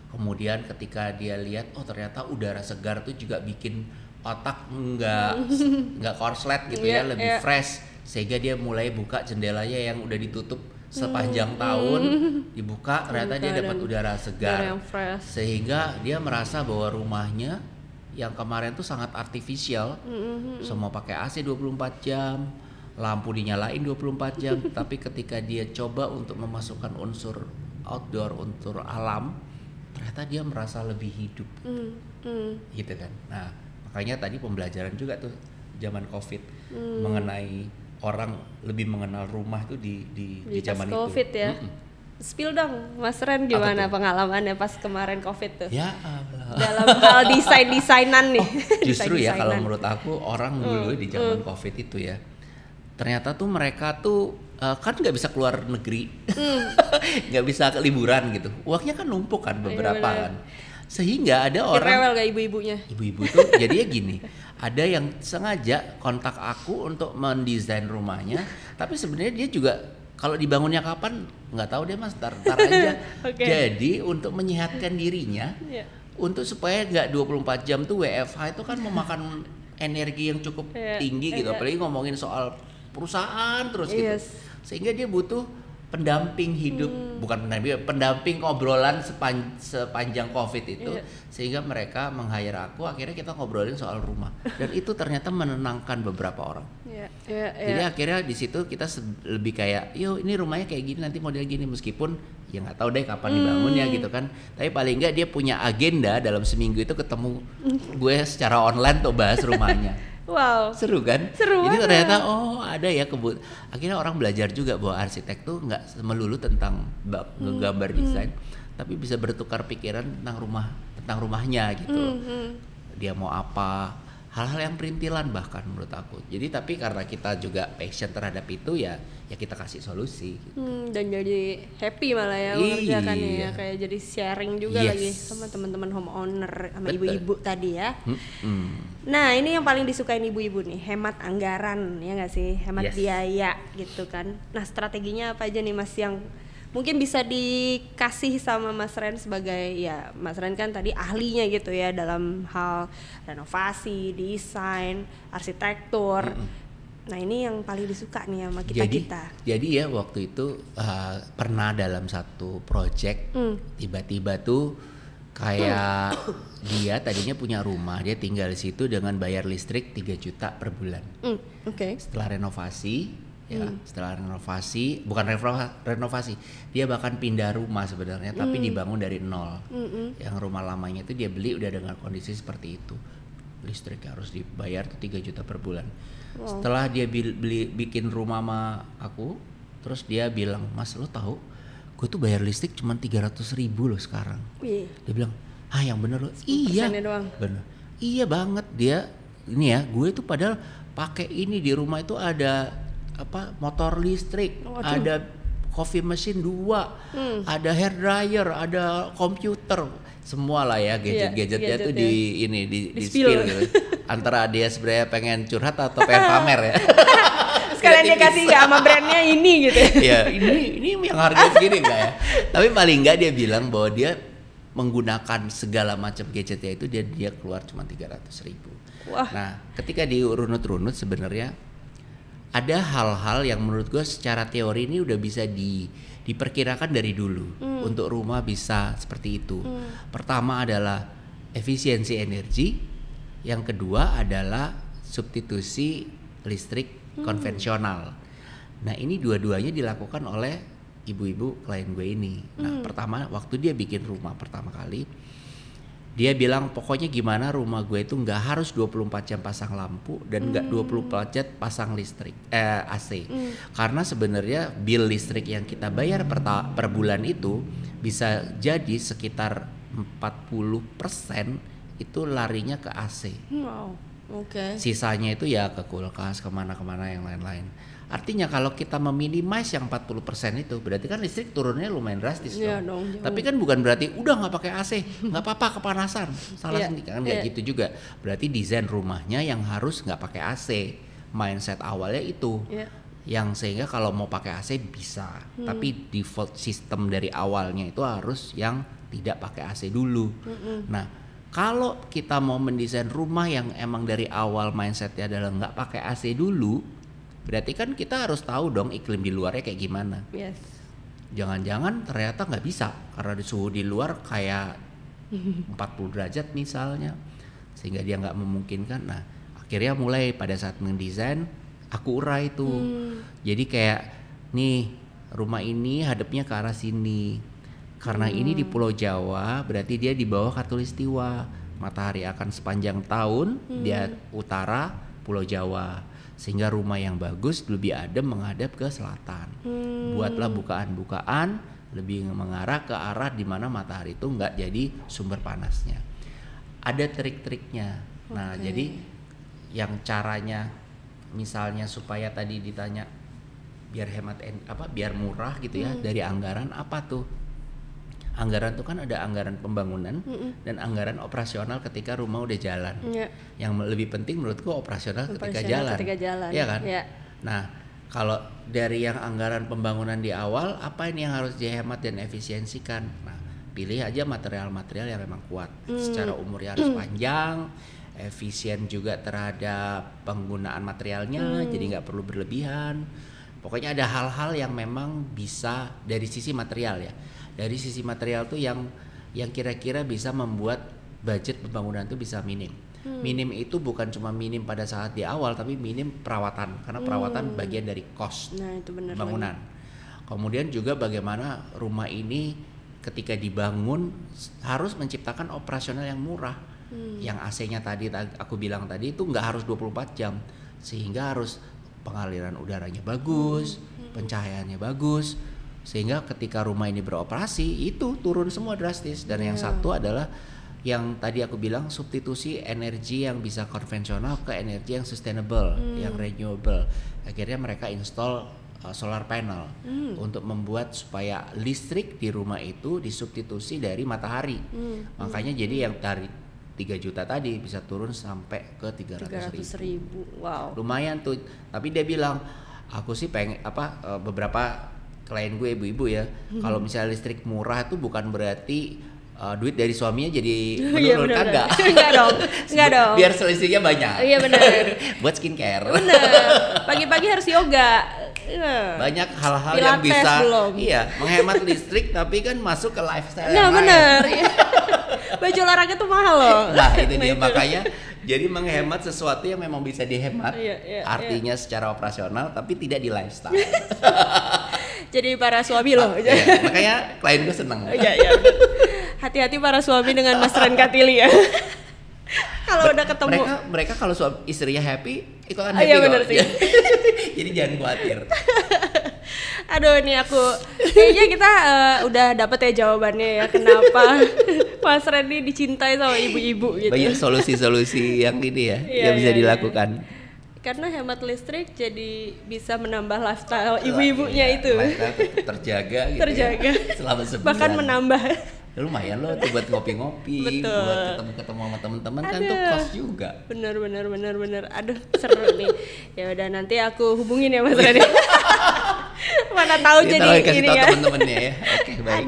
Kemudian ketika dia lihat, oh ternyata udara segar tuh juga bikin otak nggak korslet gitu ya, lebih fresh, sehingga dia mulai buka jendelanya yang udah ditutup sepanjang tahun, dibuka ternyata dia dapat udara segar, sehingga dia merasa bahwa rumahnya yang kemarin tuh sangat artifisial, semua pakai AC 24 jam, lampu dinyalain 24 jam, tapi ketika dia coba untuk memasukkan unsur outdoor, unsur alam, ternyata dia merasa lebih hidup, gitu kan. Nah, makanya tadi pembelajaran juga tuh zaman COVID mengenai orang lebih mengenal rumah tuh di zaman itu. COVID ya. Spill dong, Mas Ren, gimana pengalamannya pas kemarin COVID tuh? Ya Allah. Dalam hal desain-desainan nih. Justru ya kalau menurut aku orang dulu di zaman COVID itu ya, ternyata tuh mereka tuh kan nggak bisa keluar negeri, nggak bisa ke liburan gitu. Uangnya kan numpuk kan beberapa kan. Sehingga ada orang rewel gak ibu-ibunya? Ibu-ibu tuh jadinya gini, ada yang sengaja kontak aku untuk mendesain rumahnya, tapi sebenarnya dia juga kalau dibangunnya kapan nggak tahu deh Mas, tar aja. Jadi untuk menyehatkan dirinya, untuk supaya nggak 24 jam tuh WFH itu kan memakan energi yang cukup tinggi gitu, apalagi ngomongin soal perusahaan terus gitu, sehingga dia butuh pendamping hidup, bukan pendamping obrolan sepanjang COVID itu, sehingga mereka meng-hire aku, akhirnya kita ngobrolin soal rumah, dan itu ternyata menenangkan beberapa orang. Jadi akhirnya di situ kita lebih kayak, yo ini rumahnya kayak gini, nanti model gini, meskipun ya nggak tahu deh kapan dibangunnya gitu kan, tapi paling nggak dia punya agenda dalam seminggu itu ketemu gue secara online tuh bahas rumahnya. Wow, seru kan? Seru Jadi banget. ternyata ada ya akhirnya orang belajar juga bahwa arsitek tuh nggak melulu tentang ngegambar desain, tapi bisa bertukar pikiran tentang rumahnya gitu. Dia mau apa, hal-hal yang perintilan bahkan menurut aku. Jadi tapi karena kita juga passion terhadap itu ya kita kasih solusi gitu. Dan jadi happy malah ya mengerjakannya ya, kayak jadi sharing juga lagi sama teman-teman homeowner sama ibu-ibu tadi ya. Nah ini yang paling disukain ibu-ibu nih, hemat anggaran ya nggak sih, hemat biaya gitu kan. Nah strateginya apa aja nih Mas yang mungkin bisa dikasih sama Mas Ren sebagai, ya Mas Ren kan tadi ahlinya gitu ya dalam hal renovasi, desain, arsitektur. Nah ini yang paling disuka nih sama kita. Jadi ya waktu itu pernah dalam satu project tiba-tiba tuh kayak dia tadinya punya rumah, dia tinggal di situ dengan bayar listrik 3 juta per bulan. Setelah renovasi bukan renovasi, dia bahkan pindah rumah sebenarnya, tapi dibangun dari nol. Yang rumah lamanya itu dia beli udah dengan kondisi seperti itu, listrik harus dibayar tuh 3 juta per bulan. Setelah dia bikin rumah sama aku, terus dia bilang, Mas lo tahu gue tuh bayar listrik cuma 300.000 loh sekarang. Dia bilang, yang bener lo. Iya bener, iya banget. Dia ini ya, gue tuh padahal pakai ini di rumah itu ada motor listrik, ada coffee machine 2, ada hair dryer, ada komputer, semua lah ya gadget-gadgetnya tuh di spill gitu. Antara dia sebenarnya pengen curhat atau pengen pamer ya. Sekalian dia kasih ya sama brandnya ini gitu. Ya ini yang harga segini enggak ya. Tapi paling enggak dia bilang bahwa dia menggunakan segala macam gadgetnya itu dia keluar cuma 300.000. Nah ketika dirunut-runut sebenarnya ada hal-hal yang menurut gue secara teori ini udah bisa diperkirakan dari dulu untuk rumah bisa seperti itu. Pertama adalah efisiensi energi, yang kedua adalah substitusi listrik konvensional. Nah ini dua-duanya dilakukan oleh ibu-ibu klien gue ini. Nah pertama waktu dia bikin rumah pertama kali, dia bilang pokoknya gimana rumah gue itu nggak harus 24 jam pasang lampu dan nggak 24 jam pasang listrik AC. Karena sebenarnya bill listrik yang kita bayar per bulan itu bisa jadi sekitar 40% itu larinya ke AC. Sisanya itu ya ke kulkas, kemana-kemana yang lain-lain. Artinya kalau kita meminimize yang 40% itu berarti kan listrik turunnya lumayan drastis dong. Tapi kan bukan berarti udah nggak pakai AC, nggak apa-apa kepanasan. Salah sendiri kan nggak gitu juga. Berarti desain rumahnya yang harus nggak pakai AC. Mindset awalnya itu. Yang sehingga kalau mau pakai AC bisa. Tapi default sistem dari awalnya itu harus yang tidak pakai AC dulu. Nah, kalau kita mau mendesain rumah yang emang dari awal mindsetnya adalah nggak pakai AC dulu, berarti kan kita harus tahu dong iklim di luarnya kayak gimana. Jangan-jangan ternyata nggak bisa karena di suhu di luar kayak 40 derajat misalnya, sehingga dia nggak memungkinkan. Nah akhirnya mulai pada saat mendesain aku urai tuh. Jadi kayak nih rumah ini hadapnya ke arah sini. Karena ini di Pulau Jawa berarti dia di bawah Khatulistiwa. Matahari akan sepanjang tahun dia utara Pulau Jawa. Sehingga rumah yang bagus lebih adem menghadap ke selatan. Buatlah bukaan-bukaan lebih mengarah ke arah di mana matahari itu nggak jadi sumber panasnya. Ada trik-triknya. Nah jadi yang caranya misalnya supaya tadi ditanya biar hemat biar murah gitu ya dari anggaran apa tuh? Anggaran itu kan ada anggaran pembangunan dan anggaran operasional ketika rumah udah jalan. Yang lebih penting menurutku operasional ketika jalan. Iya kan? Nah, kalau dari yang anggaran pembangunan di awal, apa ini yang harus dihemat dan efisiensikan? Nah, pilih aja material-material yang memang kuat. Secara umurnya harus panjang, efisien juga terhadap penggunaan materialnya, jadi nggak perlu berlebihan. Pokoknya ada hal-hal yang memang bisa dari sisi material ya. Dari sisi material tuh yang kira-kira bisa membuat budget pembangunan itu bisa minim. Minim itu bukan cuma minim pada saat di awal, tapi minim perawatan karena perawatan bagian dari cost bangunan. Kemudian juga bagaimana rumah ini ketika dibangun harus menciptakan operasional yang murah. Yang AC-nya tadi aku bilang tadi itu nggak harus 24 jam, sehingga harus pengaliran udaranya bagus, pencahayaannya bagus. Sehingga ketika rumah ini beroperasi itu turun semua drastis. Dan yang satu adalah yang tadi aku bilang substitusi energi yang bisa konvensional ke energi yang sustainable, yang renewable. Akhirnya mereka install solar panel untuk membuat supaya listrik di rumah itu disubstitusi dari matahari. Makanya jadi yang dari 3 juta tadi bisa turun sampai ke 300.000. Wow. Lumayan tuh. Tapi dia bilang, aku sih pengen beberapa klien gue ibu-ibu ya, kalau misalnya listrik murah itu bukan berarti duit dari suaminya jadi menurun, kagak. Enggak dong. Biar selisihnya banyak. Iya benar. Buat skincare. Benar. Pagi-pagi harus yoga. Banyak hal-hal Pilates yang bisa belum. menghemat listrik tapi kan masuk ke lifestyle Nah, yang benar. lain. Baju olahraga tuh mahal loh. Nah, itu dia makanya jadi menghemat sesuatu yang memang bisa dihemat. Artinya secara operasional tapi tidak di lifestyle. Jadi para suami loh. Makanya klien gue seneng. Iya. Hati-hati para suami dengan Mas Ren Katili ya. Kalau udah ketemu mereka kalau istrinya happy itu kan iya happy bener kok. sih. Jadi jangan khawatir. Aduh ini aku kayaknya kita udah dapet ya jawabannya ya kenapa Mas Ren ini dicintai sama ibu-ibu gitu. Banyak solusi-solusi yang ini ya yang bisa dilakukan. Karena hemat listrik jadi bisa menambah lifestyle ibu-ibunya itu. Lifestyle terjaga gitu. Terjaga. Ya, selama sebulan. Bahkan menambah. Lumayan loh tuh buat ngopi-ngopi, buat ketemu sama teman-teman kan tuh kos juga. Bener. Aduh seru nih. Ya udah nanti aku hubungin ya Mas Ren. Mana tahu kita jadi kasih ini tahu ya. teman-temannya ya. Oke, baik.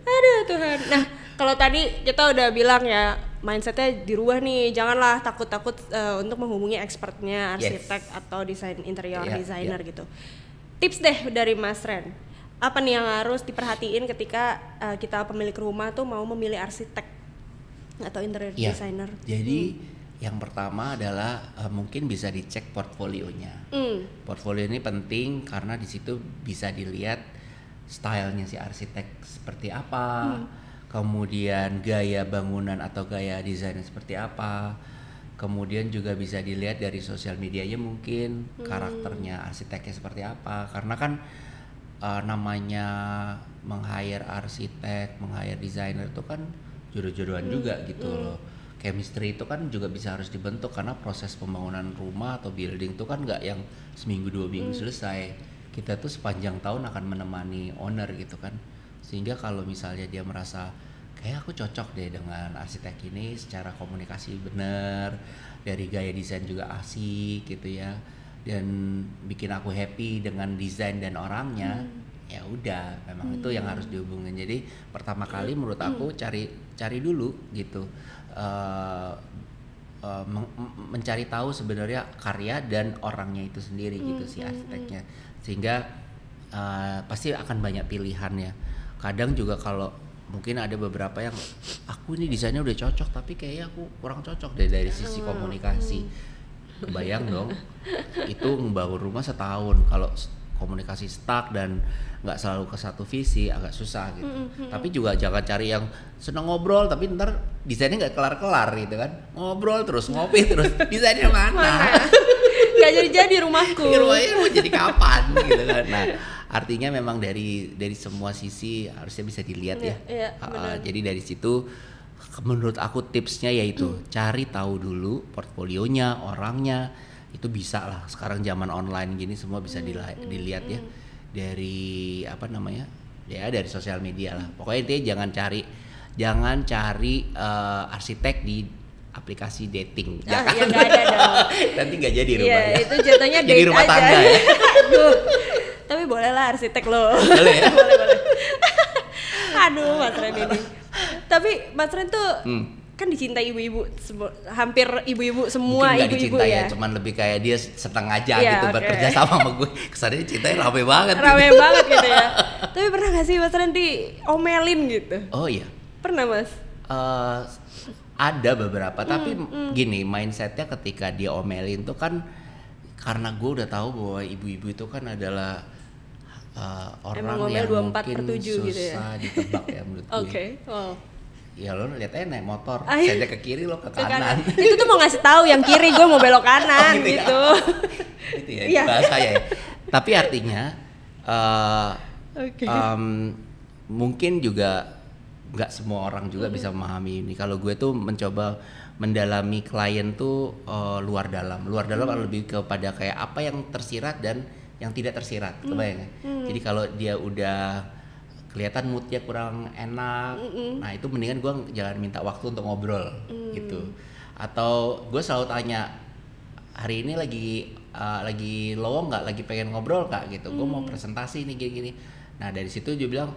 Aduh Tuhan. Nah kalau tadi kita udah bilang ya mindsetnya dirubah nih, janganlah takut-takut untuk menghubungi expertnya, arsitek atau desain interior designer gitu. Tips deh dari Mas Ren, apa nih yang harus diperhatiin ketika kita pemilik rumah tuh mau memilih arsitek atau interior designer? Jadi yang pertama adalah mungkin bisa dicek portfolionya. Portfolio ini penting karena di situ bisa dilihat stylenya si arsitek seperti apa. Kemudian gaya bangunan atau gaya desainnya seperti apa. Kemudian juga bisa dilihat dari sosial medianya mungkin karakternya arsiteknya seperti apa. Karena kan namanya meng-hire arsitek, meng-hire desainer itu kan jodoh-jodohan juga gitu loh. Chemistry itu kan juga bisa harus dibentuk karena proses pembangunan rumah atau building itu kan nggak yang seminggu 2 minggu selesai. Kita tuh sepanjang tahun akan menemani owner gitu kan. Sehingga kalau misalnya dia merasa kayak aku cocok deh dengan arsitek ini secara komunikasi bener, dari gaya desain juga asik gitu ya, dan bikin aku happy dengan desain dan orangnya, ya udah memang itu yang harus dihubungin. Jadi pertama kali menurut aku cari dulu gitu, mencari tahu sebenarnya karya dan orangnya itu sendiri gitu si arsiteknya, sehingga pasti akan banyak pilihan ya. Kadang juga kalau mungkin ada beberapa yang aku ini desainnya udah cocok tapi kayaknya aku kurang cocok deh dari sisi komunikasi. Kebayang dong, itu membangun rumah setahun kalau komunikasi stuck dan nggak selalu ke satu visi agak susah gitu. Tapi juga jangan cari yang seneng ngobrol tapi ntar desainnya nggak kelar-kelar gitu kan. Ngobrol terus ngopi terus desainnya mana? Gak jadi rumahku. Rumahnya mau jadi kapan gitu kan. Nah artinya memang dari semua sisi harusnya bisa dilihat ya. Jadi dari situ menurut aku tipsnya yaitu cari tahu dulu portfolionya, orangnya. Itu bisa lah, sekarang zaman online gini semua bisa dilihat ya. Dari apa namanya? Ya dari sosial media lah. Pokoknya intinya jangan cari arsitek di aplikasi dating. Ya nggak ada dong. Nanti nggak jadi rumahnya. Iya, itu jatuhnya date jadi rumah aja. tangga ya. Aduh. Tapi boleh lah arsitek lo. Boleh ya? boleh. Aduh Mas Ren ini. Tapi Mas Ren tuh kan dicintai ibu-ibu, hampir ibu-ibu semua. Mungkin ibu-ibu dicintai ya. Cuman lebih kayak dia seneng aja gitu bekerja sama gue. Kesannya cintai rame banget. Rame banget gitu ya. Tapi pernah gak sih Mas Ren diomelin gitu? Oh iya. Pernah Mas? Ada beberapa, tapi gini mindsetnya ketika dia omelin tuh kan karena gue udah tahu bahwa ibu-ibu itu kan adalah orang yang mungkin susah gitu ya? ditebak ya menurut gue. Oke. Wow. Ya lo lihatnya naik motor, saya ke kiri lo ke kanan. Itu tuh mau ngasih tahu yang kiri gue mau belok kanan gitu. Itu ya bahasa ya. Tapi artinya Oke. Mungkin juga nggak semua orang juga bisa memahami ini. Kalau gue tuh mencoba mendalami klien tuh luar dalam lebih kepada kayak apa yang tersirat dan yang tidak tersirat, kebayang ya? Jadi kalau dia udah kelihatan moodnya kurang enak, nah itu mendingan gue jangan minta waktu untuk ngobrol gitu. Atau gue selalu tanya, hari ini lagi lowong nggak, lagi pengen ngobrol kak gitu, gue mau presentasi nih gini-gini. Nah dari situ dia bilang,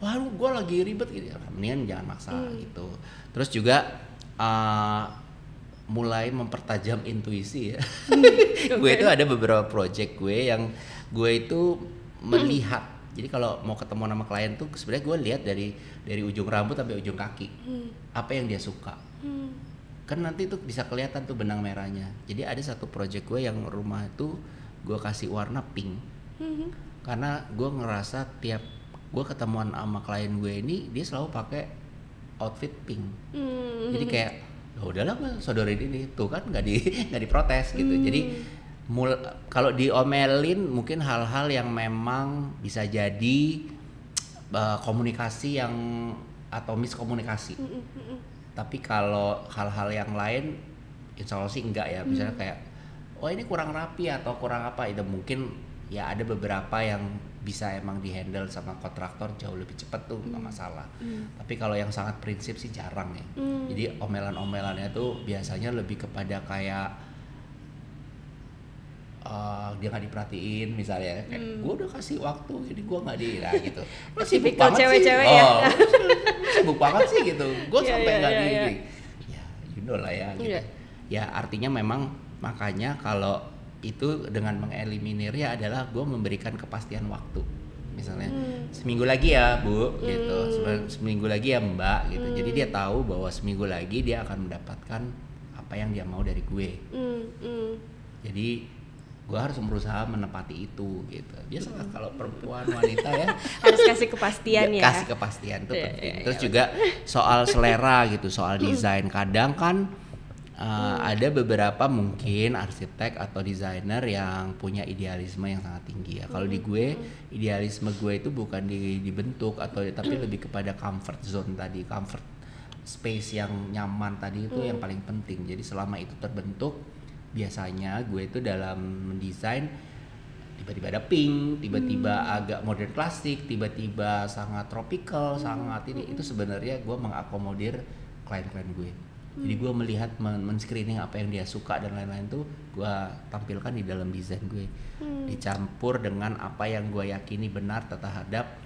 wah gue lagi ribet gitu, mendingan jangan maksa gitu. Terus juga mulai mempertajam intuisi ya. Gue itu ada beberapa project gue yang gue itu melihat. Jadi kalau mau ketemu sama klien tuh sebenarnya gue lihat dari ujung rambut sampai ujung kaki. Apa yang dia suka. Kan nanti tuh bisa kelihatan tuh benang merahnya. Jadi ada satu project gue yang rumah itu gue kasih warna pink. Karena gue ngerasa tiap gue ketemuan sama klien gue ini dia selalu pakai outfit pink. Jadi kayak udahlah gue sodorin ini tuh kan nggak diprotes gitu. Jadi kalau diomelin mungkin hal-hal yang memang bisa jadi komunikasi yang atau miskomunikasi. Tapi kalau hal-hal yang lain insya Allah sih enggak ya. Misalnya kayak oh ini kurang rapi atau kurang apa, itu mungkin ya ada beberapa yang bisa emang dihandle sama kontraktor jauh lebih cepat tuh, nggak masalah. Tapi kalau yang sangat prinsip sih jarang ya. Jadi omelan-omelannya tuh biasanya lebih kepada kayak dia nggak diperhatiin misalnya, kayak gue udah kasih waktu jadi gue nggak gitu. Tipikal cewek-cewek ya. Sibuk banget sih gitu. Gue sampai nggak yeah. Ya you know lah ya gitu. Ya artinya memang makanya kalau itu dengan mengeliminirnya adalah gue memberikan kepastian waktu. Misalnya seminggu lagi ya bu gitu, seminggu lagi ya mbak gitu. Jadi dia tahu bahwa seminggu lagi dia akan mendapatkan apa yang dia mau dari gue. Jadi gue harus berusaha menepati itu gitu. Biasanya kalau perempuan wanita ya harus kasih kepastian ya. Kasih kepastian itu penting. Terus juga soal selera gitu, soal desain. Kadang kan ada beberapa mungkin arsitek atau desainer yang punya idealisme yang sangat tinggi ya. Kalau di gue, idealisme gue itu bukan dibentuk atau tapi lebih kepada comfort zone tadi, comfort space yang nyaman tadi itu yang paling penting. Jadi selama itu terbentuk, biasanya gue itu dalam mendesain tiba-tiba ada pink, tiba-tiba agak modern klasik, tiba-tiba sangat tropical, sangat ini. Itu sebenarnya gue mengakomodir klien-klien gue. Jadi gue melihat men-screening apa yang dia suka dan lain-lain tuh gue tampilkan di dalam desain gue. Dicampur dengan apa yang gue yakini benar terhadap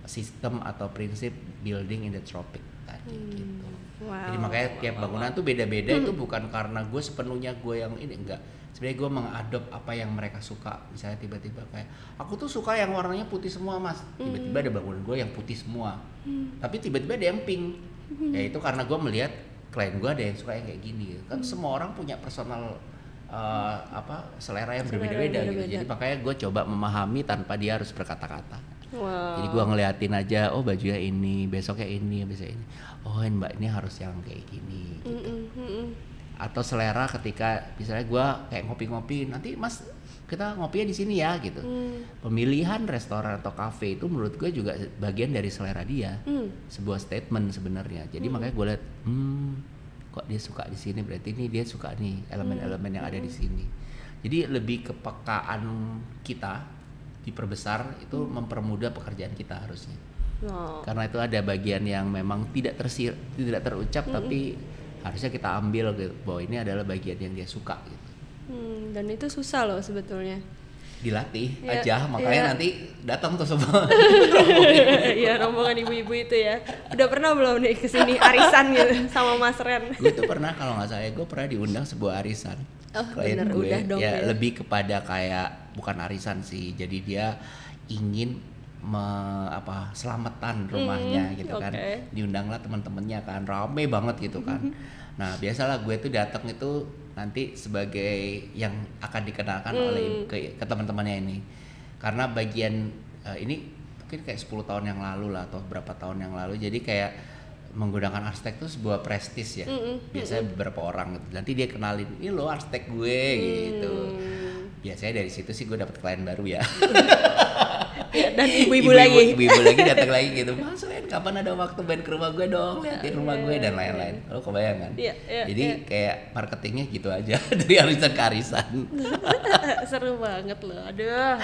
sistem atau prinsip building in the tropic tadi gitu. Wow. Jadi makanya tiap bangunan tuh beda-beda. Itu bukan karena gue sepenuhnya gue yang ini, enggak. Sebenarnya gue mengadop apa yang mereka suka. Misalnya tiba-tiba kayak aku tuh suka yang warnanya putih semua mas. Tiba-tiba ada bangunan gue yang putih semua. Tapi tiba-tiba ada yang pink. Ya itu karena gue melihat klien gue ada yang suka yang kayak gini. Kan semua orang punya personal selera yang berbeda-beda gitu. Jadi makanya gue coba memahami tanpa dia harus berkata-kata. Wow. Jadi gue ngeliatin aja, oh bajunya ini, besoknya ini, besoknya ini. Oh mbak ini harus yang kayak gini gitu. Atau selera ketika misalnya gue kayak ngopi-ngopi, nanti mas kita ngopinya di sini ya gitu. Pemilihan restoran atau kafe itu menurut gue juga bagian dari selera dia. Sebuah statement sebenarnya. Jadi makanya gue lihat, kok dia suka di sini, berarti ini dia suka nih elemen-elemen yang ada di sini. Jadi lebih kepekaan kita diperbesar itu mempermudah pekerjaan kita harusnya. Karena itu ada bagian yang memang tidak terucap tapi harusnya kita ambil gitu, bahwa ini adalah bagian yang dia suka gitu. Dan itu susah loh sebetulnya. Dilatih aja, makanya nanti datang tuh semua. Iya, rombongan ibu-ibu itu ya. Udah pernah belum nih kesini arisan gitu sama Mas Ren? Gue tuh pernah, kalau nggak salah gue pernah diundang sebuah arisan. Klien bener, gue udah dong, ya lebih kepada kayak bukan arisan sih, jadi dia ingin selamatan rumahnya gitu kan. Diundanglah teman-temannya kan, rame banget gitu kan. Nah biasalah gue tuh datang itu nanti sebagai yang akan dikenalkan oleh ke teman-temannya ini, karena bagian ini mungkin kayak 10 tahun yang lalu lah atau berapa tahun yang lalu, jadi kayak menggunakan arsitek itu sebuah prestis ya. Biasanya beberapa orang gitu. Nanti dia kenalin, ini lo arsitek gue gitu. Biasanya dari situ sih gue dapet klien baru ya. Dan ibu-ibu lagi. Ibu-ibu lagi datang lagi gitu. Mas Ren, kapan ada waktu main ke rumah gue dong, liatin rumah gue dan lain-lain. Lo kebayang kan? Jadi kayak marketingnya gitu aja dari arisan ke arisan. Seru banget loh. Aduh.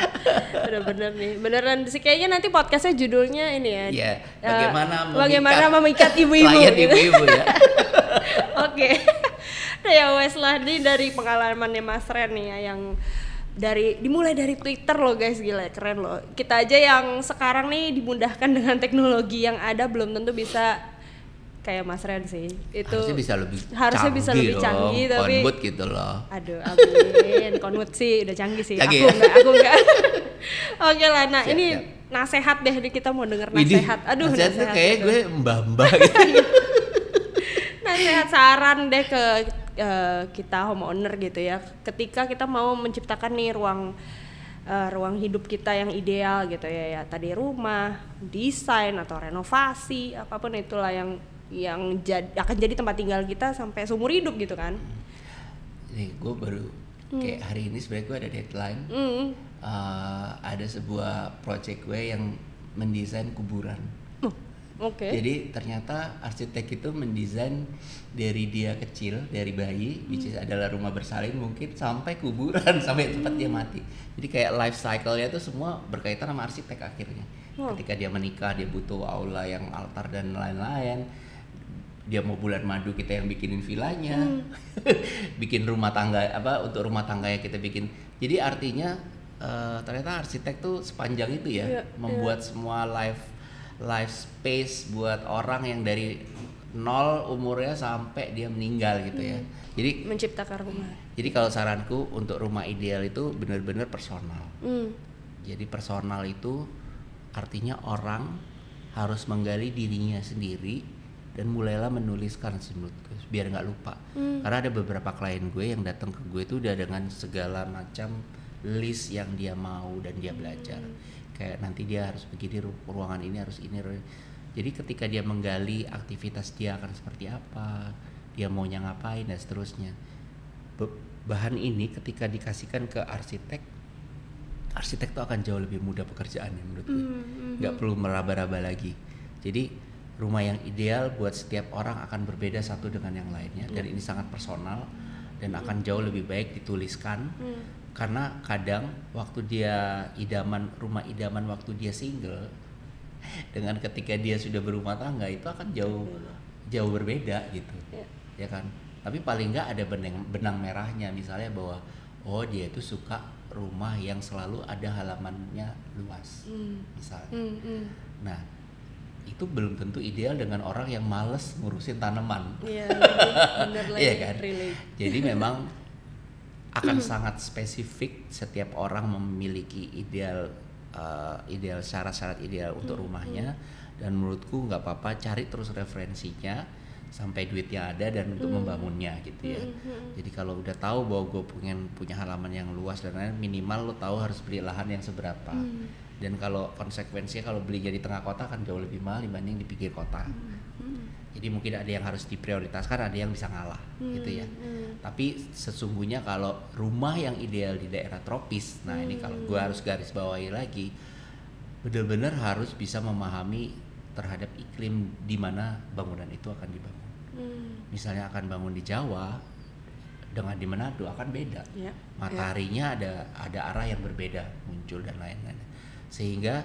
Bener-bener nih. Beneran sih kayaknya nanti podcastnya judulnya ini ya. Iya. Bagaimana memikat ibu-ibu. Klien ibu-ibu ya. Oke. Nah ya wes lah, ini dari pengalamannya Mas Ren nih ya, yang dimulai dari Twitter loh guys, gila keren loh. Kita aja yang sekarang nih dimudahkan dengan teknologi yang ada belum tentu bisa kayak Mas Ren sih. Itu harusnya bisa lebih canggih tapi Conwood gitu loh. Aduh, amin. Conwood sih udah canggih sih. Aku enggak. Oke lah, nah siap, ini nasehat deh, kita mau denger nasehat. Aduh, nasehat tuh kayak gitu. Gue mbah-mbah gitu. Nasehat saran deh ke kita homeowner gitu ya, ketika kita mau menciptakan nih ruang hidup kita yang ideal gitu ya, tadi rumah, desain atau renovasi, apapun itulah yang akan jadi tempat tinggal kita sampai seumur hidup gitu kan. Nih gue baru kayak hari ini sebenarnya gue ada deadline, ada sebuah project gue yang mendesain kuburan. Okay. Jadi ternyata arsitek itu mendesain dari dia kecil, dari bayi, which is adalah rumah bersalin mungkin, sampai kuburan, sampai tempat dia mati. Jadi kayak life cycle-nya itu semua berkaitan sama arsitek akhirnya. Ketika dia menikah, dia butuh aula yang altar dan lain-lain. Dia mau bulan madu, kita yang bikinin villanya. Bikin rumah tangga, untuk rumah tangganya kita bikin. Jadi artinya ternyata arsitek tuh sepanjang itu ya, membuat semua life space buat orang yang dari 0 umurnya sampai dia meninggal gitu ya. Jadi menciptakan rumah. Jadi kalau saranku untuk rumah ideal itu benar-benar personal. Jadi personal itu artinya orang harus menggali dirinya sendiri dan mulailah menuliskan sih menurutku biar nggak lupa. Karena ada beberapa klien gue yang datang ke gue itu udah dengan segala macam list yang dia mau dan dia belajar. Kayak nanti dia harus begini, ruangan ini harus ini. Jadi ketika dia menggali aktivitas dia akan seperti apa, dia maunya ngapain dan seterusnya. Bahan ini ketika dikasihkan ke arsitek tuh akan jauh lebih mudah pekerjaannya menurut gue. Nggak perlu meraba-raba lagi. Jadi rumah yang ideal buat setiap orang akan berbeda satu dengan yang lainnya, dan ini sangat personal dan akan jauh lebih baik dituliskan. Karena kadang waktu dia rumah idaman waktu dia single dengan ketika dia sudah berumah tangga itu akan jauh berbeda gitu. Ya kan? Tapi paling nggak ada benang merahnya, misalnya bahwa dia itu suka rumah yang selalu ada halamannya luas. Misalnya. Nah, itu belum tentu ideal dengan orang yang males ngurusin tanaman. Iya, bener lagi. Iya kan? Jadi memang akan sangat spesifik, setiap orang memiliki syarat-syarat ideal untuk rumahnya, dan menurutku nggak apa-apa cari terus referensinya sampai duitnya ada dan untuk membangunnya gitu ya. Jadi kalau udah tahu bahwa gue punya halaman yang luas dan lain, minimal lo tahu harus beli lahan yang seberapa. Dan kalau konsekuensinya kalau belinya di tengah kota kan jauh lebih mahal dibanding di pinggir kota. Jadi mungkin ada yang harus diprioritaskan, ada yang bisa ngalah gitu ya. Tapi sesungguhnya kalau rumah yang ideal di daerah tropis, nah ini kalau gue harus garis bawahi lagi, benar-benar harus bisa memahami terhadap iklim di mana bangunan itu akan dibangun. Misalnya akan bangun di Jawa dengan di Manado akan beda. Mataharinya ada arah yang berbeda muncul dan lain-lain. Sehingga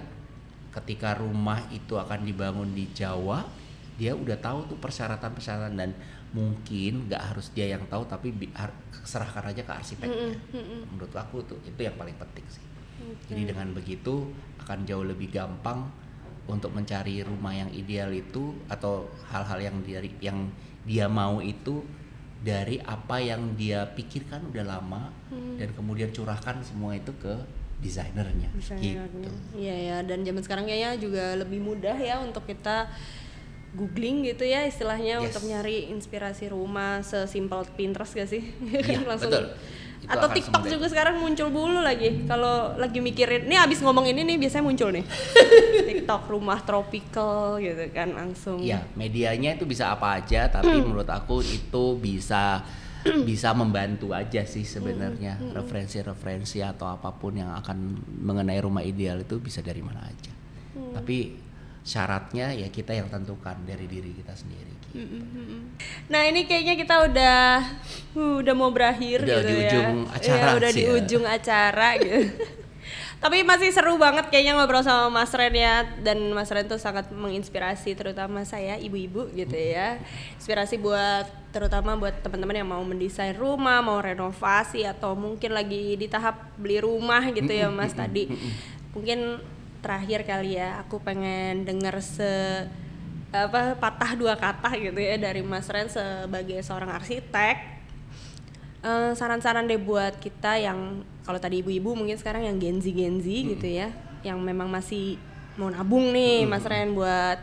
ketika rumah itu akan dibangun di Jawa, dia udah tahu tuh persyaratan dan mungkin nggak harus dia yang tahu, tapi serahkan aja ke arsiteknya. Menurut aku tuh itu yang paling penting sih. Jadi dengan begitu akan jauh lebih gampang untuk mencari rumah yang ideal itu, atau hal-hal yang dia mau itu dari apa yang dia pikirkan udah lama, dan kemudian curahkan semua itu ke desainernya. Gitu. Iya ya, dan zaman sekarang kayaknya juga lebih mudah ya untuk kita googling gitu ya istilahnya, untuk nyari inspirasi rumah, sesimpel Pinterest gak sih? Iya, langsung. betul. Itu atau TikTok juga sekarang muncul dulu lagi. Kalau lagi mikirin, nih abis ngomong ini nih biasanya muncul nih TikTok rumah tropical gitu kan langsung. Iya, medianya itu bisa apa aja, tapi menurut aku itu bisa bisa membantu aja sih sebenarnya. Referensi-referensi atau apapun yang akan mengenai rumah ideal itu bisa dari mana aja. Tapi syaratnya ya kita yang tentukan dari diri kita sendiri gitu. Nah ini kayaknya kita udah mau berakhir udah gitu di ujung ya. acara Udah sih di ya. ujung acara gitu. Tapi masih seru banget kayaknya ngobrol sama Mas Ren ya. Dan Mas Ren tuh sangat menginspirasi terutama saya ibu-ibu gitu ya. Inspirasi terutama buat teman-teman yang mau mendesain rumah, mau renovasi atau mungkin lagi di tahap beli rumah gitu ya Mas tadi. Mungkin terakhir kali ya aku pengen denger patah dua kata gitu ya dari Mas Ren sebagai seorang arsitek. Saran-saran deh buat kita yang kalau tadi ibu-ibu mungkin sekarang yang Gen Z gitu ya, yang memang masih mau nabung nih Mas Ren buat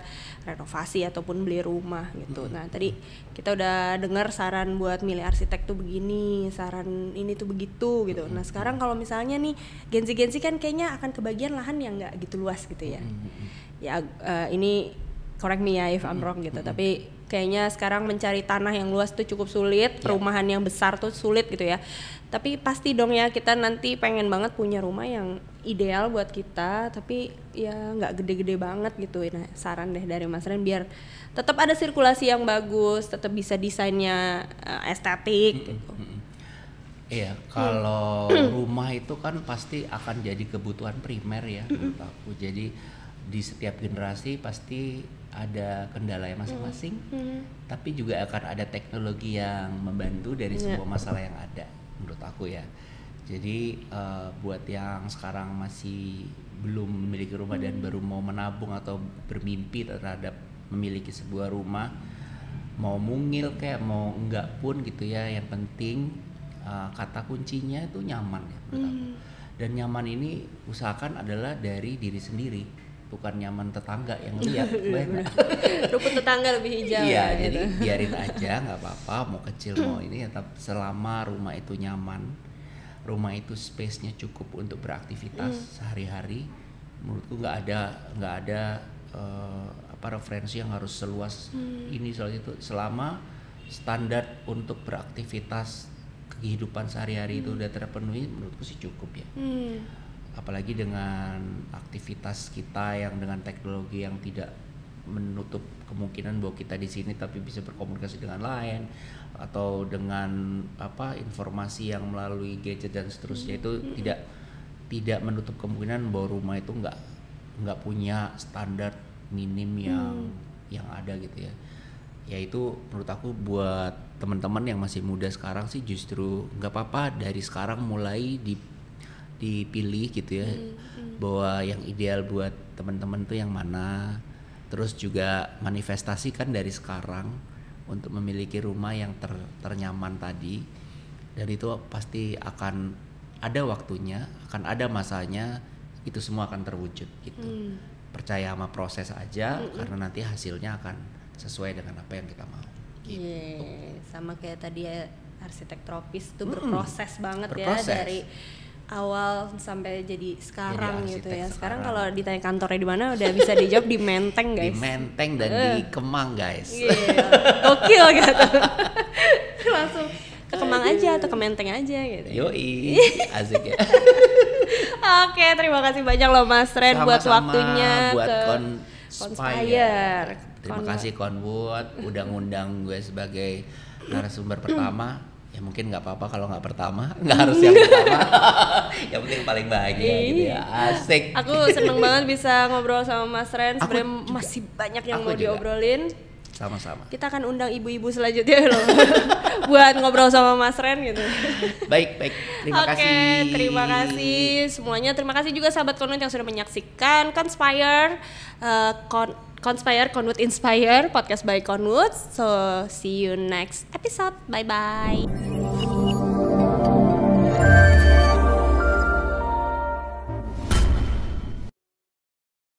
renovasi ataupun beli rumah gitu. Nah tadi kita udah dengar saran buat milih arsitek tuh begini, saran ini tuh begitu gitu. Nah sekarang kalau misalnya nih Gen Z kan kayaknya akan kebagian lahan yang nggak gitu luas gitu ya. Ya ini correct me ya if I'm wrong gitu, tapi kayaknya sekarang mencari tanah yang luas tuh cukup sulit, perumahan yang besar tuh sulit gitu ya. Tapi pasti dong ya kita nanti pengen banget punya rumah yang ideal buat kita, tapi ya nggak gede-gede banget gitu. Nah saran deh dari Mas Ren biar tetap ada sirkulasi yang bagus, tetap bisa desainnya estetik gitu. Iya, kalau rumah itu kan pasti akan jadi kebutuhan primer ya menurut aku. Jadi di setiap generasi pasti ada kendala yang masing-masing, tapi juga akan ada teknologi yang membantu dari sebuah masalah yang ada menurut aku ya. Jadi buat yang sekarang masih belum memiliki rumah dan baru mau menabung atau bermimpi terhadap memiliki sebuah rumah, mau mungil kayak mau enggak pun gitu ya, yang penting kata kuncinya itu nyaman ya menurut aku. Dan nyaman ini usahakan adalah dari diri sendiri, bukan nyaman tetangga yang lihat. Rumput tetangga lebih hijau. Iya, ya, jadi gitu. biarin aja, nggak apa-apa, mau kecil mau ini ya, tapi selama rumah itu nyaman, rumah itu space-nya cukup untuk beraktivitas sehari-hari, menurutku nggak ada referensi yang harus seluas ini soal itu. Selama standar untuk beraktivitas kehidupan sehari-hari itu udah terpenuhi, menurutku sih cukup ya. Apalagi dengan aktivitas kita yang dengan teknologi yang tidak menutup kemungkinan bahwa kita di sini tapi bisa berkomunikasi dengan lain, atau dengan informasi yang melalui gadget dan seterusnya, itu tidak menutup kemungkinan bahwa rumah itu nggak punya standar minim yang ada gitu ya. Ya itu menurut aku buat teman-teman yang masih muda sekarang sih justru nggak apa-apa dari sekarang mulai dipilih gitu ya, bahwa yang ideal buat teman-teman tuh yang mana. Terus juga manifestasikan dari sekarang untuk memiliki rumah yang ternyaman tadi, dan itu pasti akan ada waktunya, akan ada masanya, itu semua akan terwujud gitu. Percaya sama proses aja, karena nanti hasilnya akan sesuai dengan apa yang kita mau gitu. Sama kayak tadi ya, arsitek tropis tuh berproses banget Berproses. ya dari awal sampai jadi sekarang Jadi gitu arsitek ya. Sekarang sekarang. kalau ditanya kantornya di mana udah bisa dijawab di Menteng guys. Di Menteng dan di Kemang guys. Gokil gitu. Langsung ke Kemang aja atau ke Menteng aja gitu. Yoi, asik ya. Oke, terima kasih banyak loh Mas Ren buat Sama-sama, waktunya buat ke Conspire. Terima kasih Conwood udah ngundang gue sebagai narasumber pertama. Ya mungkin nggak apa-apa kalau nggak pertama, nggak harus yang pertama. Yang penting paling bahagia gitu ya, asik. Aku seneng banget bisa ngobrol sama Mas Ren. Sebenarnya masih banyak yang mau diobrolin. Sama-sama. Kita akan undang ibu-ibu selanjutnya loh buat ngobrol sama Mas Ren gitu. Baik. Terima kasih. Oke, terima kasih semuanya. Terima kasih juga sahabat Conwood yang sudah menyaksikan Conspire, Conwood Inspire, podcast by Conwood. So, see you next episode. Bye-bye.